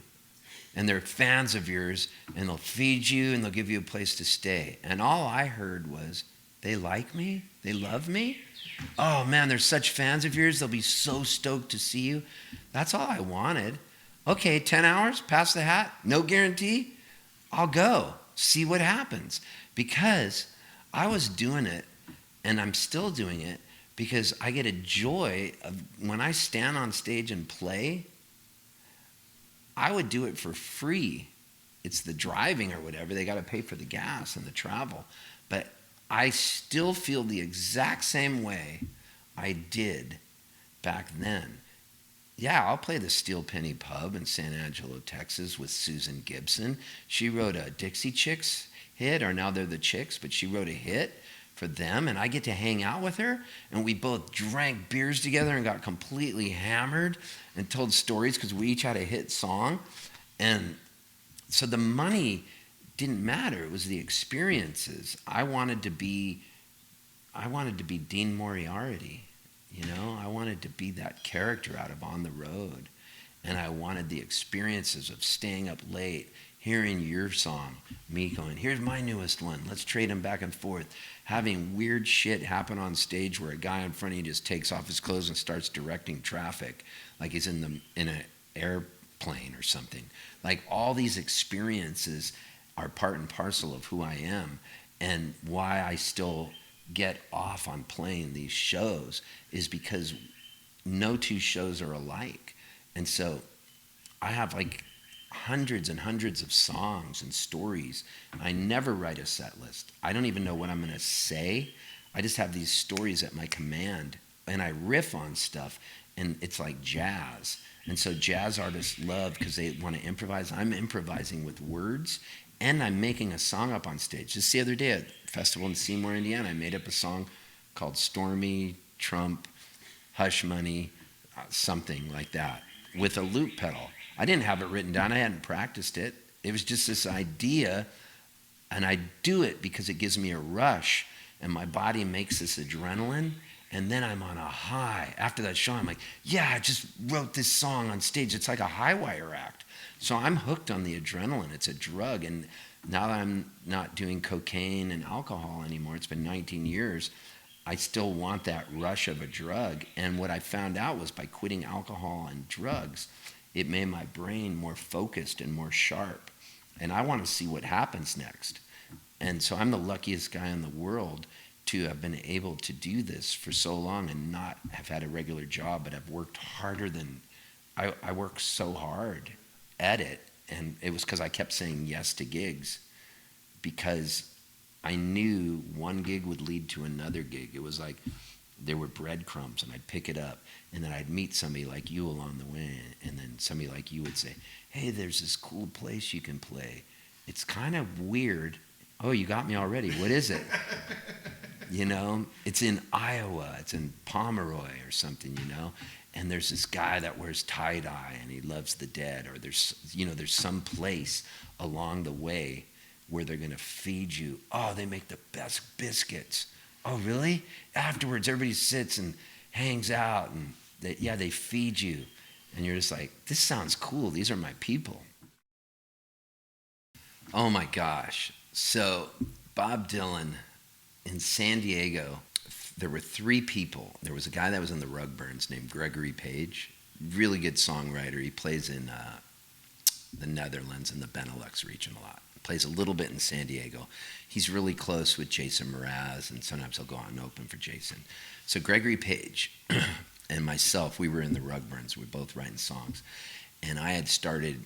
And they're fans of yours, and they'll feed you, and they'll give you a place to stay. And all I heard was, they like me? They love me? Oh, man, they're such fans of yours. They'll be so stoked to see you. That's all I wanted. Okay, 10 hours, pass the hat, no guarantee. I'll go, see what happens. Because I was doing it, and I'm still doing it, because I get a joy of when I stand on stage and play, I would do it for free. It's the driving or whatever. They got to pay for the gas and the travel. But I still feel the exact same way I did back then. Yeah, I'll play the Steel Penny Pub in San Angelo, Texas with Susan Gibson. She wrote a Dixie Chicks hit, or now they're the Chicks, but she wrote a hit for them, and I get to hang out with her, and we both drank beers together and got completely hammered and told stories because we each had a hit song. And so the money didn't matter. It was the experiences. I wanted to be Dean Moriarty. You know, I wanted to be that character out of On the Road. And I wanted the experiences of staying up late, hearing your song, me going, here's my newest one, let's trade them back and forth. Having weird shit happen on stage where a guy in front of you just takes off his clothes and starts directing traffic like he's in an airplane or something. Like all these experiences are part and parcel of who I am, and why I still get off on playing these shows is because no two shows are alike. And so I have like hundreds and hundreds of songs and stories. I never write a set list. I don't even know what I'm going to say. I just have these stories at my command, and I riff on stuff, and it's like jazz. And so jazz artists love because they want to improvise. I'm improvising with words, and I'm making a song up on stage. Just the other day at a festival in Seymour, Indiana, I made up a song called Stormy, Trump, Hush Money, something like that, with a loop pedal. I didn't have it written down. I hadn't practiced it. It was just this idea, and I do it because it gives me a rush, and my body makes this adrenaline, and then I'm on a high. After that show, I'm like, yeah, I just wrote this song on stage. It's like a high wire act. So I'm hooked on the adrenaline. It's a drug, and now that I'm not doing cocaine and alcohol anymore, it's been 19 years, I still want that rush of a drug. And what I found out was by quitting alcohol and drugs, it made my brain more focused and more sharp. And I want to see what happens next. And so I'm the luckiest guy in the world to have been able to do this for so long and not have had a regular job, but I've worked harder than, I worked so hard at it. And it was because I kept saying yes to gigs, because I knew one gig would lead to another gig. It was like there were breadcrumbs, and I'd pick it up, and then I'd meet somebody like you along the way, and then somebody like you would say, hey, there's this cool place you can play. It's kind of weird. Oh, you got me already. What is it? You know, it's in Iowa. It's in Pomeroy or something, you know. And there's this guy that wears tie-dye, and he loves the Dead. Or there's some place along the way where they're going to feed you. Oh, they make the best biscuits. Oh, really? Afterwards, everybody sits and hangs out, and they feed you. And you're just like, this sounds cool. These are my people. Oh, my gosh. So Bob Dylan in San Diego, there were 3 people. There was a guy that was in the Rugburns named Gregory Page, really good songwriter. He plays in the Netherlands and the Benelux region a lot. Plays a little bit in San Diego. He's really close with Jason Mraz, and sometimes he'll go out and open for Jason. So Gregory Page and myself, we were in the Rugburns. We were both writing songs. And I had started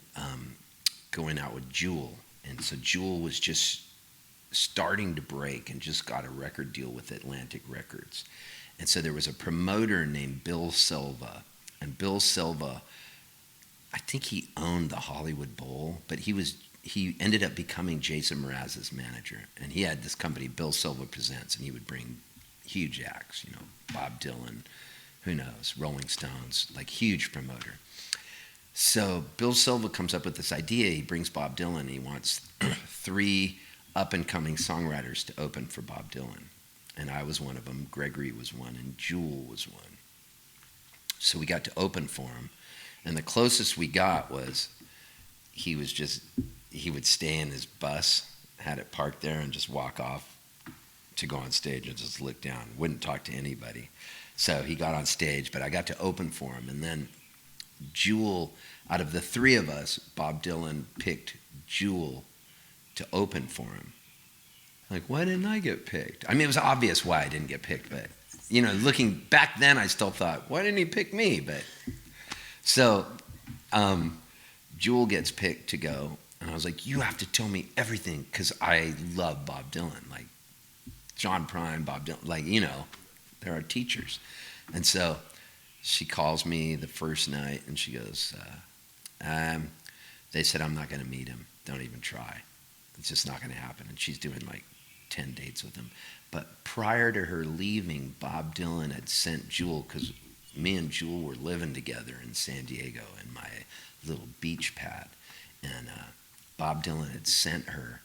going out with Jewell. And so Jewell was just starting to break and just got a record deal with Atlantic Records. And so there was a promoter named Bill Silva. And Bill Silva, I think he owned the Hollywood Bowl, but he ended up becoming Jason Mraz's manager. And he had this company, Bill Silva Presents, and he would bring huge acts, you know, Bob Dylan, who knows, Rolling Stones, like huge promoter. So Bill Silva comes up with this idea. He brings Bob Dylan. He wants 3 up-and-coming songwriters to open for Bob Dylan. And I was one of them, Gregory was one, and Jewell was one. So we got to open for him. And the closest we got was he would stay in his bus, had it parked there, and just walk off to go on stage and just look down. Wouldn't talk to anybody. So he got on stage, but I got to open for him. And then Jewell, out of the 3 of us, Bob Dylan picked Jewell to open for him. Like, why didn't I get picked? I mean, it was obvious why I didn't get picked, but, you know, looking back then, I still thought, why didn't he pick me? But so Jewell gets picked to go, and I was like, you have to tell me everything, because I love Bob Dylan, like John Prine, Bob Dylan, like, you know, they're our teachers. And so she calls me the first night, and she goes, they said I'm not going to meet him. Don't even try. It's just not going to happen. And she's doing like 10 dates with him. But prior to her leaving, Bob Dylan had sent Jewell, because me and Jewell were living together in San Diego in my little beach pad. And Bob Dylan had sent her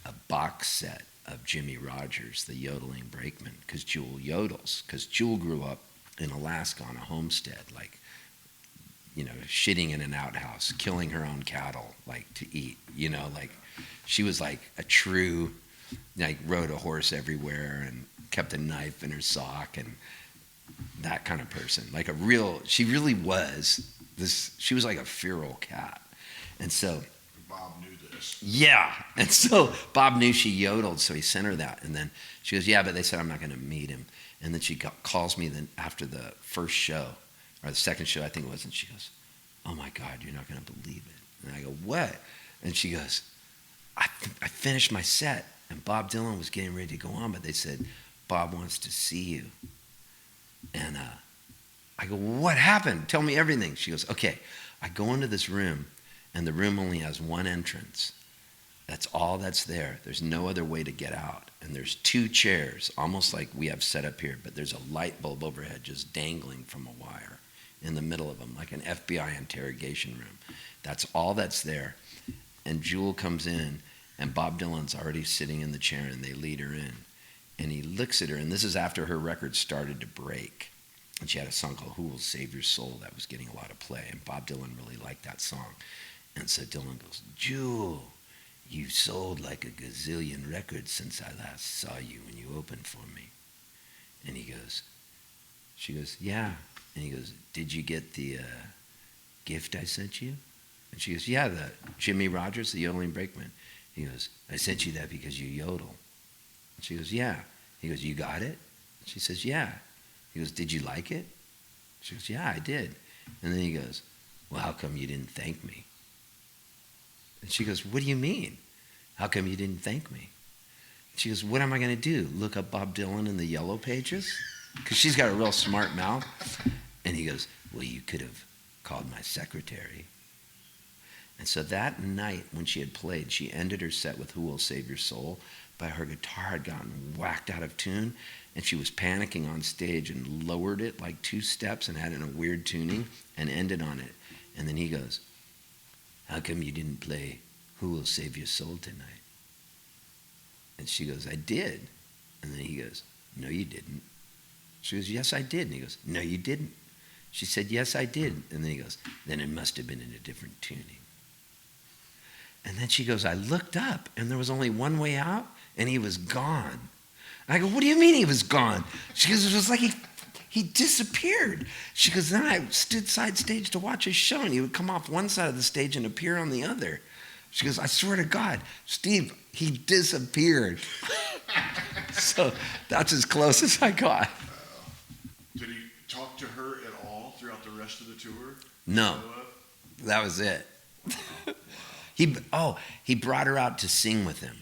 a box set of Jimmy Rogers, the yodeling brakeman, because Jewell yodels. Because Jewell grew up in Alaska on a homestead, like, shitting in an outhouse, killing her own cattle, like, to eat, like, she was like a true, like, rode a horse everywhere and kept a knife in her sock and that kind of person. Like she really was this, she was like a feral cat. And so Bob knew this. Yeah. And so Bob knew she yodeled, so he sent her that. And then she goes, yeah, but they said I'm not going to meet him. And then she calls me then after the first show, or the second show, I think it was, and she goes, oh my God, you're not going to believe it. And I go, what? And she goes, I finished my set, and Bob Dylan was getting ready to go on, but they said, Bob wants to see you. And I go, what happened? Tell me everything. She goes, okay. I go into this room, and the room only has one entrance. That's all that's there. There's no other way to get out. And there's 2 chairs, almost like we have set up here, but there's a light bulb overhead just dangling from a wire in the middle of them, like an FBI interrogation room. That's all that's there. And Jewell comes in, and Bob Dylan's already sitting in the chair, and they lead her in. And he looks at her, and this is after her record started to break. And she had a song called Who Will Save Your Soul that was getting a lot of play, and Bob Dylan really liked that song. And so Dylan goes, Jewell, you sold like a gazillion records since I last saw you when you opened for me. And she goes, yeah. And he goes, did you get the gift I sent you? And she goes, yeah, the Jimmy Rogers, the yodeling brakeman. He goes, I sent you that because you yodel. And she goes, yeah. He goes, you got it? And she says, yeah. He goes, did you like it? She goes, yeah, I did. And then he goes, well, how come you didn't thank me? And she goes, what do you mean? How come you didn't thank me? She goes, what am I going to do? Look up Bob Dylan in the yellow pages? Because she's got a real smart mouth. And he goes, well, you could have called my secretary. And so that night when she had played, she ended her set with Who Will Save Your Soul, but her guitar had gotten whacked out of tune, and she was panicking on stage and lowered it like 2 steps and had it in a weird tuning and ended on it. And then he goes, how come you didn't play Who Will Save Your Soul tonight? And she goes, I did. And then he goes, no, you didn't. She goes, yes, I did. And he goes, no, you didn't. She said, yes, I did. And then he goes, then it must have been in a different tuning. And then she goes, I looked up, and there was only one way out, and he was gone. And I go, what do you mean he was gone? She goes, it was like he disappeared. She goes, then I stood side stage to watch his show, and he would come off one side of the stage and appear on the other. She goes, I swear to God, Steve, he disappeared. So that's as close as I got. Did he talk to her at all throughout the rest of the tour? No, that was it. He brought her out to sing with him.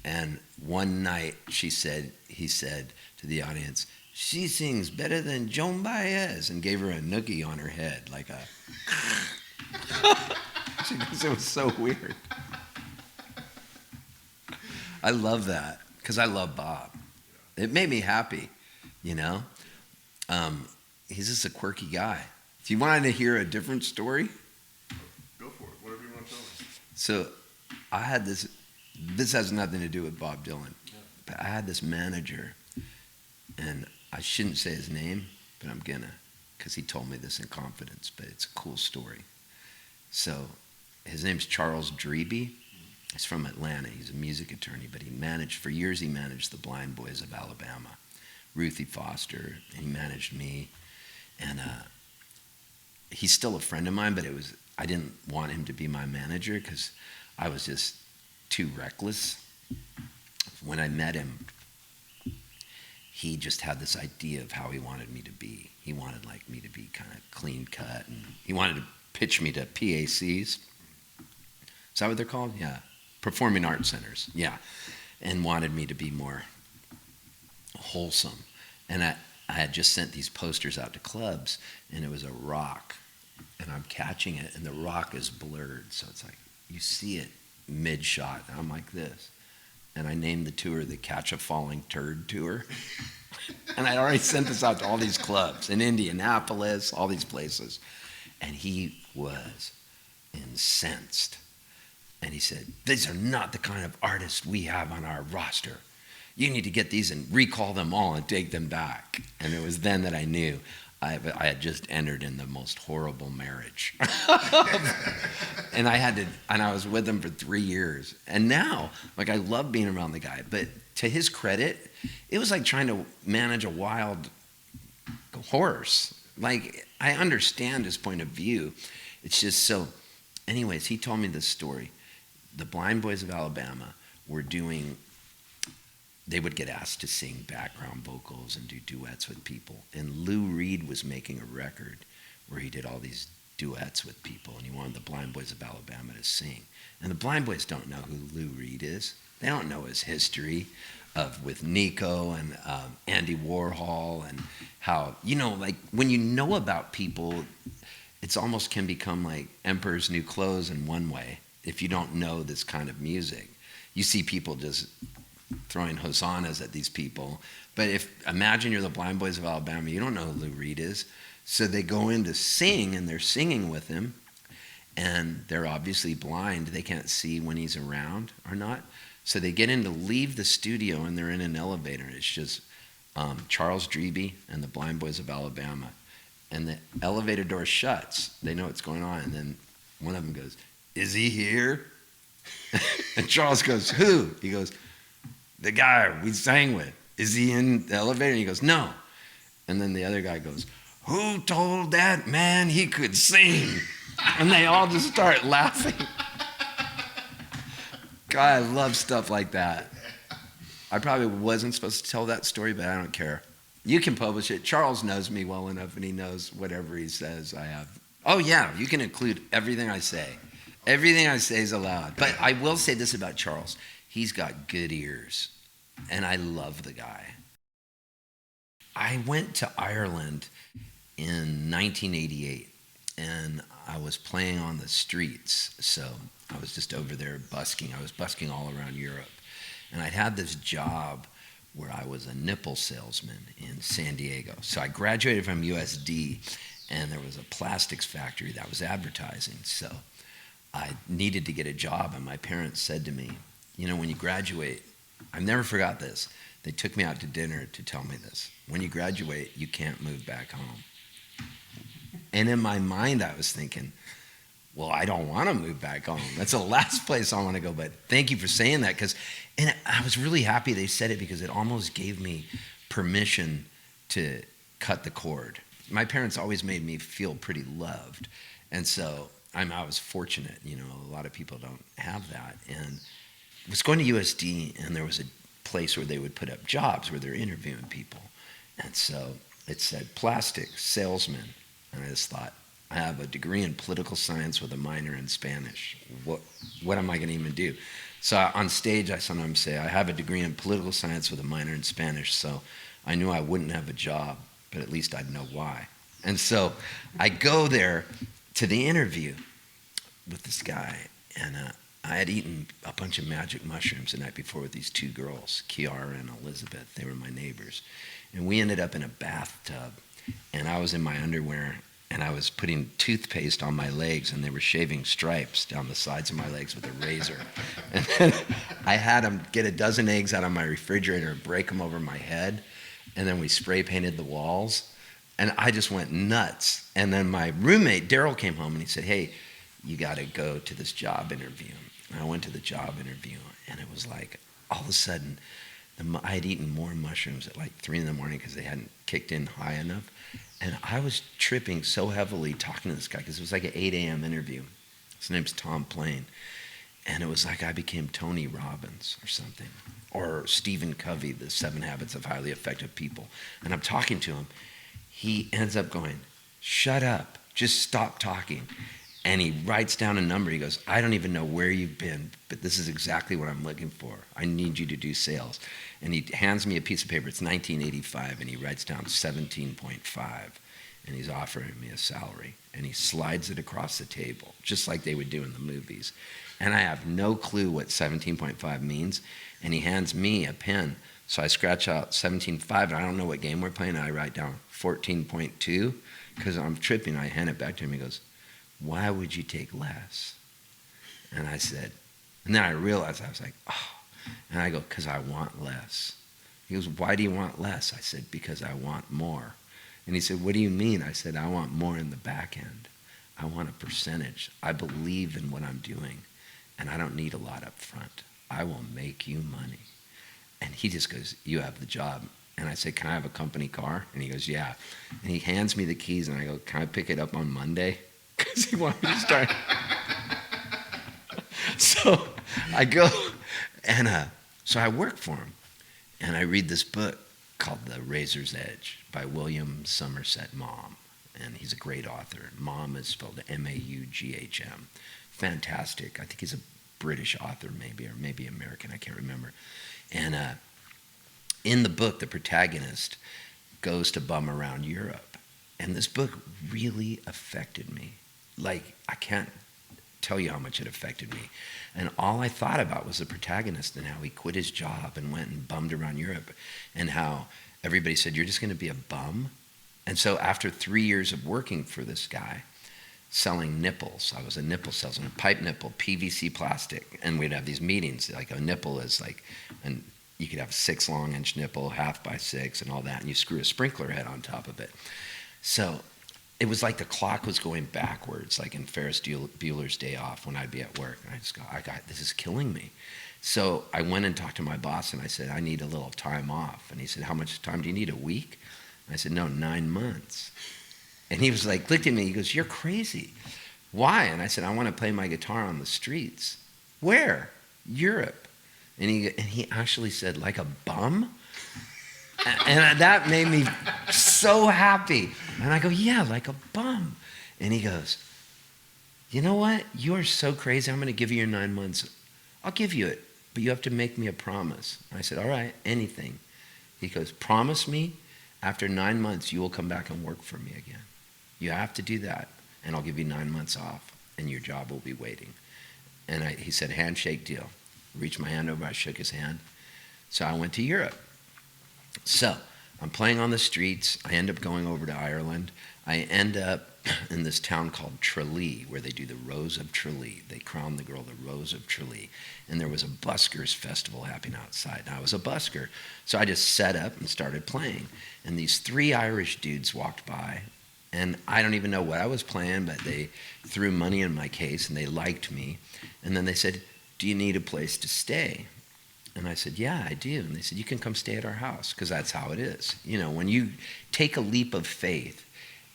And one night he said to the audience, she sings better than Joan Baez, and gave her a noogie on her head, like a... She goes, it was so weird. I love that, because I love Bob. It made me happy, you know? He's just a quirky guy. If you wanted to hear a different story... Go for it, whatever you want to tell us. So I had this has nothing to do with Bob Dylan, but I had this manager, and I shouldn't say his name, but I'm gonna, because he told me this in confidence, but it's a cool story. So his name's Charles Dreby. He's from Atlanta. He's a music attorney, but for years he managed the Blind Boys of Alabama, Ruthie Foster, and he managed me. And he's still a friend of mine, but I didn't want him to be my manager because I was just too reckless. When I met him, he just had this idea of how he wanted me to be. He wanted me to be kind of clean cut, and he wanted to pitch me to PACs. Is that what they're called? Yeah. Performing Arts Centers. Yeah. And wanted me to be more wholesome. And I had just sent these posters out to clubs, and it was a rock. And I'm catching it, and the rock is blurred. So it's like, you see it mid-shot, and I'm like this. And I named the tour the Catch a Falling Turd Tour. And I'd already sent this out to all these clubs in Indianapolis, all these places. And he was incensed. And he said, these are not the kind of artists we have on our roster. you need to get these and recall them all and take them back. And it was then that I knew I had just entered in the most horrible marriage. And I was with him for 3 years. And now, like, I love being around the guy, but to his credit, it was like trying to manage a wild horse. Like, I understand his point of view. It's just so, anyways, he told me this story. The Blind Boys of Alabama were they would get asked to sing background vocals and do duets with people. And Lou Reed was making a record where he did all these duets with people, and he wanted the Blind Boys of Alabama to sing. And the Blind Boys don't know who Lou Reed is. They don't know his history with Nico and Andy Warhol, and how, like, when you know about people, it's almost can become like Emperor's New Clothes in one way. If you don't know this kind of music, you see people just throwing hosannas at these people. But imagine you're the Blind Boys of Alabama, you don't know who Lou Reed is. So they go in to sing, and they're singing with him, and they're obviously blind. They can't see when he's around or not. So they get in to leave the studio, and they're in an elevator. It's just Charles Dreby and the Blind Boys of Alabama. And the elevator door shuts. They know what's going on. And then one of them goes, "Is he here?" And Charles goes, "Who?" He goes, "The guy we sang with. Is he in the elevator?" And he goes, "No." And then the other guy goes, "Who told that man he could sing?" And they all just start laughing. God, I love stuff like that. I probably wasn't supposed to tell that story, but I don't care. You can publish it. Charles knows me well enough, and he knows whatever he says I have. Oh, yeah, you can include everything I say. Everything I say is allowed. But I will say this about Charles. He's got good ears, and I love the guy. I went to Ireland in 1988, and I was playing on the streets, so I was just over there busking. I was busking all around Europe, and I'd had this job where I was a nipple salesman in San Diego. So I graduated from USD, and there was a plastics factory that was advertising, so I needed to get a job, and my parents said to me, when you graduate, I never forgot this. They took me out to dinner to tell me this. When you graduate, you can't move back home. And in my mind, I was thinking, well, I don't want to move back home. That's the last place I want to go. But thank you for saying that, and I was really happy they said it, because it almost gave me permission to cut the cord. My parents always made me feel pretty loved, and so I was fortunate. A lot of people don't have that. And I was going to USD, and there was a place where they would put up jobs where they're interviewing people, and so it said plastic salesman, and I just thought, I have a degree in political science with a minor in Spanish. What am I going to even do? So on stage, I sometimes say, I have a degree in political science with a minor in Spanish, so I knew I wouldn't have a job, but at least I'd know why. And so I go there to the interview with this guy, and I had eaten a bunch of magic mushrooms the night before with these two girls, Kiara and Elizabeth. They were my neighbors. And we ended up in a bathtub, and I was in my underwear, and I was putting toothpaste on my legs, and they were shaving stripes down the sides of my legs with a razor. And then I had them get a dozen eggs out of my refrigerator and break them over my head, and then we spray painted the walls, and I just went nuts. And then my roommate, Daryl, came home, and he said, "Hey, you got to go to this job interview." And I went to the job interview, and it was like, all of a sudden, I had eaten more mushrooms at like 3 in the morning because they hadn't kicked in high enough. And I was tripping so heavily talking to this guy, because it was like an 8 a.m. interview. His name's Tom Plain. And it was like I became Tony Robbins or something, or Stephen Covey, the 7 Habits of Highly Effective People. And I'm talking to him. He ends up going, "Shut up, just stop talking." And he writes down a number. He goes, "I don't even know where you've been, but this is exactly what I'm looking for. I need you to do sales." And he hands me a piece of paper. It's 1985, and he writes down 17.5, and he's offering me a salary. And he slides it across the table, just like they would do in the movies. And I have no clue what 17.5 means. And he hands me a pen. So I scratch out 17.5, and I don't know what game we're playing. And I write down 14.2, because I'm tripping. I hand it back to him. He goes, "Why would you take less?" And I said, and then I realized, I was like, oh. And I go, "Because I want less." He goes, why do you want less? I said, because I want more. And he said, what do you mean? I said, I want more in the back end. I want a percentage. I believe in what I'm doing, and I don't need a lot up front. I will make you money. And he just goes, you have the job. And I said, can I have a company car? And he goes, yeah. And he hands me the keys, and I go, can I pick it up on Monday? Because he wanted me to start. So I go, and so I work for him. And I read this book called The Razor's Edge by William Somerset Maugham. And he's a great author. Maugham is spelled M-A-U-G-H-M. Fantastic. I think he's a British author maybe, or maybe American, I can't remember. And in the book, the protagonist goes to bum around Europe. And this book really affected me. Like, I can't tell you how much it affected me. And all I thought about was the protagonist and how he quit his job and went and bummed around Europe, and how everybody said, you're just going to be a bum? And so after 3 years of working for this guy, selling nipples, I was a nipple salesman, a pipe nipple, PVC plastic, and we'd have these meetings, like a nipple is like, and you could have a 6 long-inch nipple, 1/2 by 6, and all that, and you screw a sprinkler head on top of it. So it was like the clock was going backwards, like in Ferris Bueller's Day Off when I'd be at work. And I just go, this is killing me. So I went and talked to my boss, and I said, I need a little time off. And he said, how much time do you need, a week? And I said, no, 9 months. And he was like, looked at me, he goes, you're crazy. Why? And I said, I want to play my guitar on the streets. Where? Europe. And he actually said, like a bum? And that made me so happy. And I go, yeah, like a bum. And he goes, you know what? You are so crazy. I'm going to give you your 9 months. I'll give you it, but you have to make me a promise. I said, all right, anything. He goes, promise me after 9 months you will come back and work for me again. You have to do that, and I'll give you 9 months off, and your job will be waiting. And he said, handshake deal. Reached my hand over, I shook his hand. So I went to Europe. So I'm playing on the streets. I end up going over to Ireland. I end up in this town called Tralee, where they do the Rose of Tralee. They crown the girl the Rose of Tralee. And there was a buskers festival happening outside. And I was a busker. So I just set up and started playing. And these 3 Irish dudes walked by. And I don't even know what I was playing, but they threw money in my case, and they liked me. And then they said, do you need a place to stay? And I said, yeah, I do. And they said, you can come stay at our house, because that's how it is. You know, when you take a leap of faith,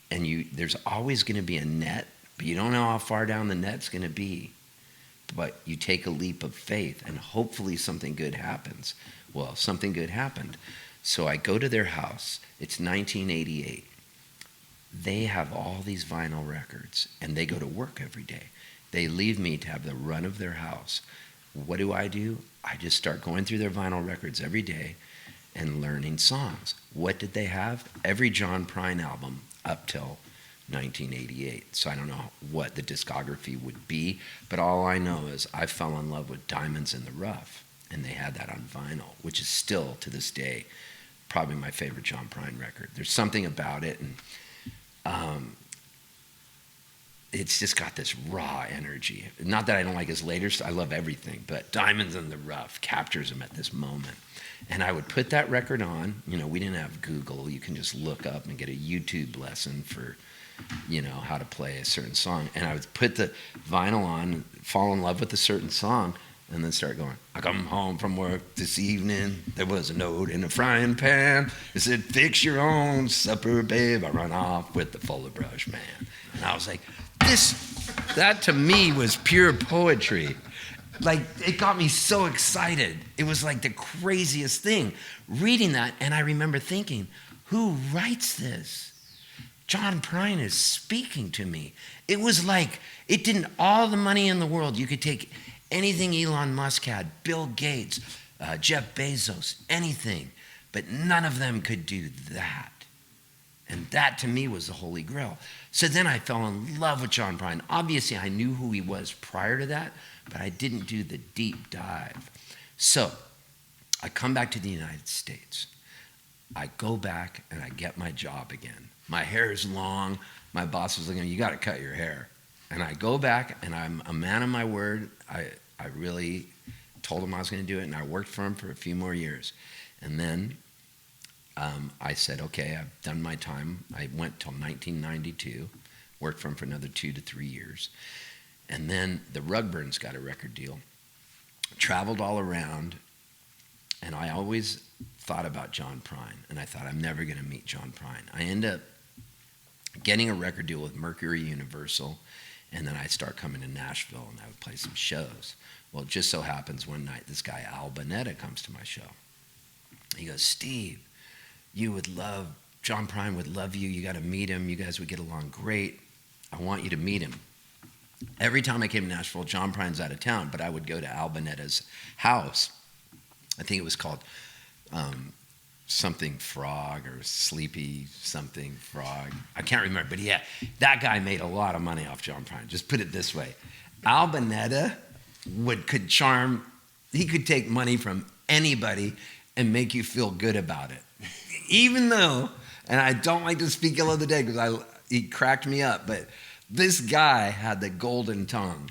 and there's always going to be a net, but you don't know how far down the net's going to be. But you take a leap of faith, and hopefully something good happens. Well, something good happened. So I go to their house. It's 1988. They have all these vinyl records, and they go to work every day. They leave me to have the run of their house. What do? I just start going through their vinyl records every day and learning songs. What did they have? Every John Prine album up till 1988. So I don't know what the discography would be, but all I know is I fell in love with Diamonds in the Rough, and they had that on vinyl, which is still, to this day, probably my favorite John Prine record. There's something about it, and it's just got this raw energy. Not that I don't like his later stuff, I love everything, but Diamonds in the Rough captures him at this moment. And I would put that record on. You know, we didn't have Google. You can just look up and get a YouTube lesson for, you know, how to play a certain song. And I would put the vinyl on, fall in love with a certain song, and then start going, I come home from work this evening, there was a note in a frying pan. It said, fix your own supper, babe. I run off with the fuller brush man. And I was like, that to me was pure poetry. Like, it got me so excited. It was like the craziest thing, reading that. And I remember thinking, who writes this? John Prine is speaking to me. It was like, it didn't, all the money in the world, you could take anything Elon Musk had, Bill Gates, Jeff Bezos, anything, but none of them could do that. And that to me was the Holy Grail. So then I fell in love with John Prine. Obviously, I knew who he was prior to that, but I didn't do the deep dive. So I come back to the United States. I go back and I get my job again. My hair is long. My boss was looking, you got to cut your hair. And I go back, and I'm a man of my word. I really told him I was going to do it, and I worked for him for a few more years. And then I said, okay, I've done my time. I went till 1992, worked for him for another 2 to 3 years. And then the Rugburns got a record deal, traveled all around, and I always thought about John Prine, and I thought, I'm never going to meet John Prine. I end up getting a record deal with Mercury Universal, and then I start coming to Nashville, and I would play some shows. Well, it just so happens one night, this guy, Al Bonetta, comes to my show. He goes, Steve, John Prine would love you. You got to meet him. You guys would get along great. I want you to meet him. Every time I came to Nashville, John Prine's out of town, but I would go to Al Bonetta's house. I think it was called something Frog or Sleepy something Frog. I can't remember, but yeah, that guy made a lot of money off John Prine. Just put it this way. Al Bonetta could charm, he could take money from anybody and make you feel good about it. Even though, and I don't like to speak ill of the dead because he cracked me up, but this guy had the golden tongue.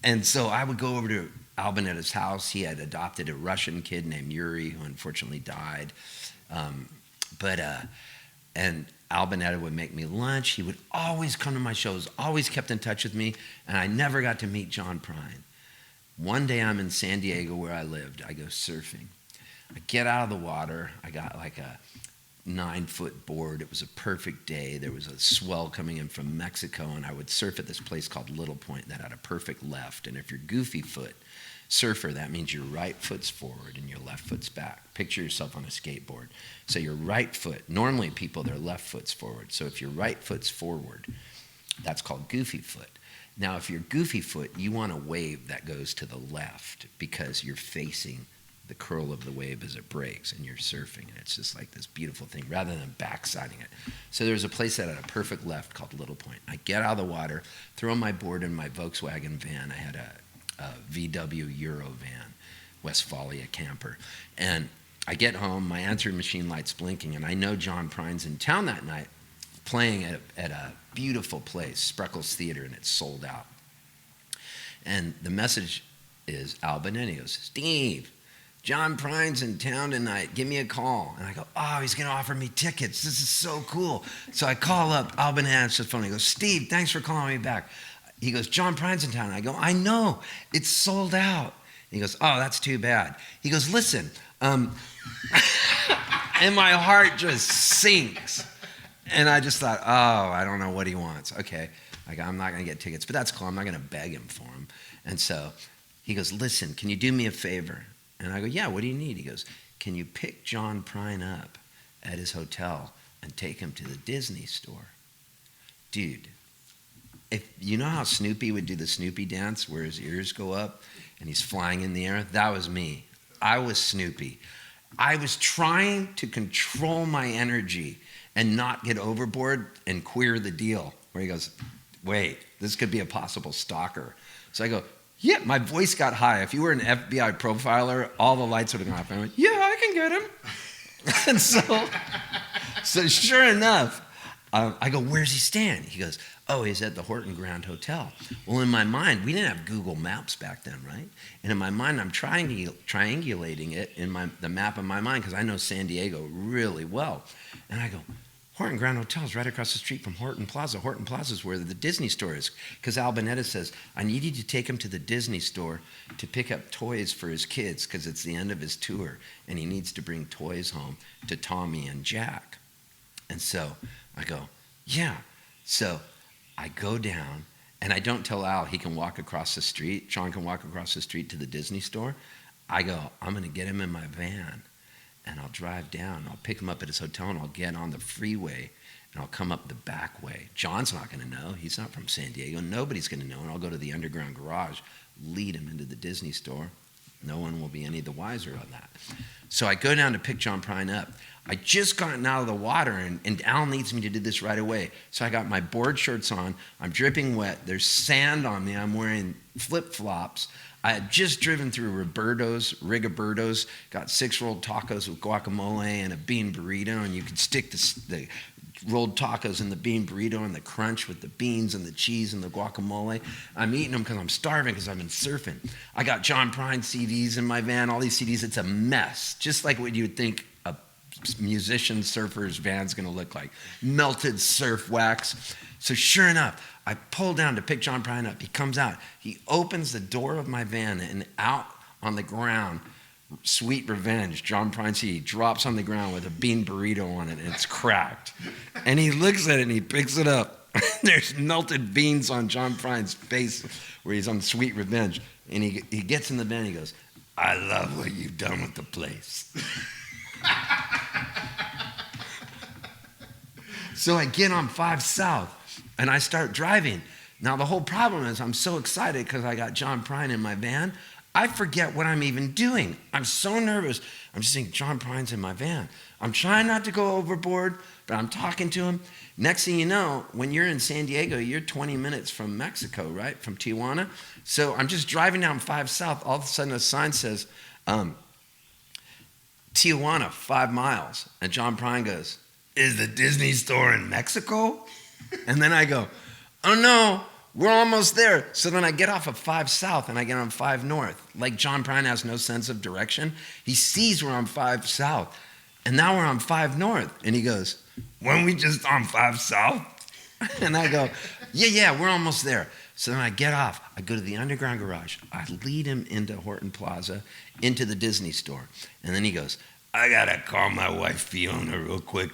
And so I would go over to Al Bonetta's house. He had adopted a Russian kid named Yuri, who unfortunately died. And Al Bonetta would make me lunch. He would always come to my shows, always kept in touch with me, and I never got to meet John Prine. One day I'm in San Diego where I lived. I go surfing. I get out of the water. I got like a 9-foot board. It was a perfect day. There was a swell coming in from Mexico, and I would surf at this place called Little Point that had a perfect left. And if you're goofy foot surfer, that means your right foot's forward and your left foot's back. Picture yourself on a skateboard. So your right foot, normally people, their left foot's forward. So if your right foot's forward, that's called goofy foot. Now, if you're goofy foot, you want a wave that goes to the left because you're facing the curl of the wave as it breaks and you're surfing, and it's just like this beautiful thing rather than backsiding it. So there's a place that had a perfect left called Little Point. I get out of the water, throw my board in my Volkswagen van. I had a VW Euro van, Westphalia camper, and I get home, my answering machine light's blinking, and I know John Prine's in town that night playing at a beautiful place, Spreckles Theater, and it's sold out. And the message is Al Bonetta. He goes, Steve, John Prine's in town tonight. Give me a call. And I go, oh, he's going to offer me tickets. This is so cool. So I call up Al Bonetta, answers the phone. He goes, Steve, thanks for calling me back. He goes, John Prine's in town. I go, I know. It's sold out. He goes, oh, that's too bad. He goes, listen. And my heart just sinks. And I just thought, oh, I don't know what he wants. Okay. I go, I'm not going to get tickets, but that's cool. I'm not going to beg him for them. And so he goes, listen, can you do me a favor? And I go, yeah, what do you need? He goes, can you pick John Prine up at his hotel and take him to the Disney store? Dude, if you know how Snoopy would do the Snoopy dance where his ears go up and he's flying in the air? That was me. I was Snoopy. I was trying to control my energy and not get overboard and queer the deal. Where he goes, wait, this could be a possible stalker. So I go, yeah, my voice got high. If you were an FBI profiler, all the lights would have gone off. I went, yeah, I can get him. And so sure enough, I go, where's he staying? He goes, oh, he's at the Horton Grand Hotel. Well, in my mind, we didn't have Google Maps back then, right? And in my mind, I'm triangulating it in the map of my mind because I know San Diego really well. And I go, Horton Grand Hotel is right across the street from Horton Plaza. Horton Plaza is where the Disney store is. Because Al Bonetta says, I need you to take him to the Disney store to pick up toys for his kids because it's the end of his tour and he needs to bring toys home to Tommy and Jack. And so I go, yeah. So I go down and I don't tell Al he can walk across the street. Sean can walk across the street to the Disney store. I go, I'm going to get him in my van. And I'll drive down, I'll pick him up at his hotel, and I'll get on the freeway, and I'll come up the back way. John's not going to know. He's not from San Diego. Nobody's going to know. And I'll go to the underground garage, lead him into the Disney store. No one will be any the wiser on that. So I go down to pick John Prine up. I just gotten out of the water, and Al needs me to do this right away. So I got my board shorts on. I'm dripping wet. There's sand on me. I'm wearing flip-flops. I had just driven through Rigoberto's, got 6 rolled tacos with guacamole and a bean burrito, and you could stick the rolled tacos in the bean burrito and the crunch with the beans and the cheese and the guacamole. I'm eating them because I'm starving because I've been surfing. I got John Prine CDs in my van, all these CDs. It's a mess, just like what you would think a musician surfer's van's going to look like. Melted surf wax. So sure enough, I pull down to pick John Prine up. He comes out. He opens the door of my van, and out on the ground, Sweet Revenge, John Prine CD, drops on the ground with a bean burrito on it, and it's cracked. And he looks at it, and he picks it up. There's melted beans on John Prine's face where he's on Sweet Revenge. And he gets in the van, and he goes, I love what you've done with the place. So I get on 5 South, and I start driving. Now, the whole problem is I'm so excited because I got John Prine in my van, I forget what I'm even doing. I'm so nervous. I'm just thinking, John Prine's in my van. I'm trying not to go overboard, but I'm talking to him. Next thing you know, when you're in San Diego, you're 20 minutes from Mexico, right? From Tijuana. So I'm just driving down 5 South. All of a sudden, a sign says, Tijuana, 5 miles. And John Prine goes, is the Disney store in Mexico? And then I go, oh no, we're almost there. So then I get off of 5 South and I get on 5 North. Like John Prine has no sense of direction. He sees we're on 5 South. And now we're on 5 North. And he goes, weren't we just on 5 South? And I go, yeah, we're almost there. So then I get off. I go to the underground garage. I lead him into Horton Plaza, into the Disney store. And then he goes, I got to call my wife Fiona real quick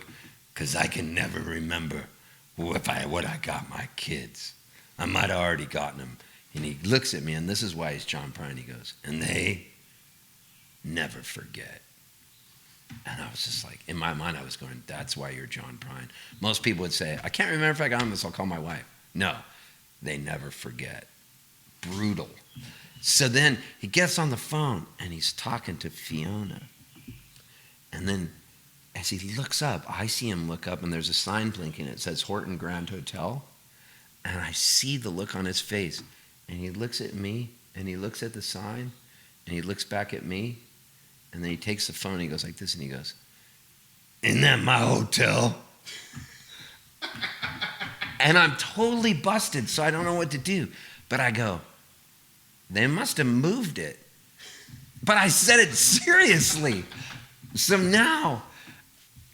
because I can never remember what I got my kids. I might have already gotten them. And he looks at me, and this is why he's John Prine. He goes, and they never forget. And I was just like, in my mind, I was going, that's why you're John Prine. Most people would say, I can't remember if I got them, so I'll call my wife. No, they never forget. Brutal. So then he gets on the phone, and he's talking to Fiona. And then as he looks up, I see him look up, and there's a sign blinking. It says Horton Grand Hotel. And I see the look on his face. And he looks at me, and he looks at the sign, and he looks back at me. And then he takes the phone, and he goes like this, and he goes, isn't that my hotel? And I'm totally busted, so I don't know what to do. But I go, they must have moved it. But I said it seriously. So now,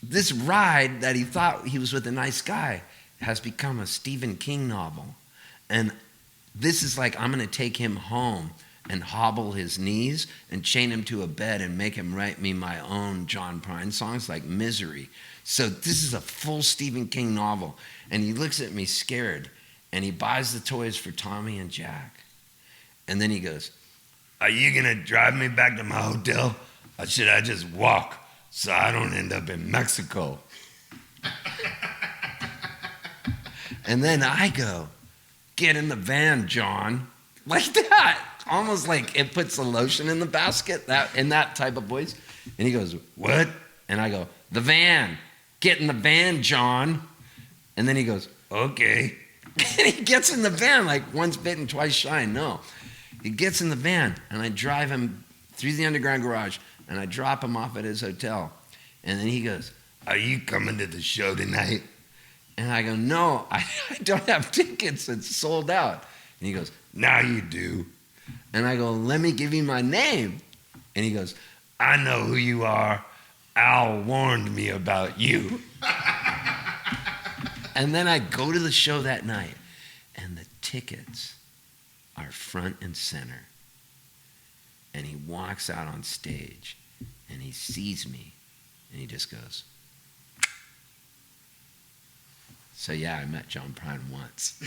this ride that he thought he was with a nice guy has become a Stephen King novel. And this is like, I'm going to take him home and hobble his knees and chain him to a bed and make him write me my own John Prine songs like Misery. So this is a full Stephen King novel. And he looks at me scared, and he buys the toys for Tommy and Jack. And then he goes, are you going to drive me back to my hotel? Or should I just walk so I don't end up in Mexico? And then I go, get in the van, John. Like that. Almost like it puts the lotion in the basket, in that type of voice. And he goes, what? And I go, the van. Get in the van, John. And then he goes, okay. And he gets in the van like once bitten, twice shy. No. He gets in the van, and I drive him through the underground garage, and I drop him off at his hotel. And then he goes, are you coming to the show tonight? And I go, no, I don't have tickets. It's sold out. And he goes, now you do. And I go, let me give you my name. And he goes, I know who you are. Al warned me about you. And then I go to the show that night, and the tickets are front and center. And he walks out on stage, and he sees me, and he just goes. So yeah, I met John Prine once.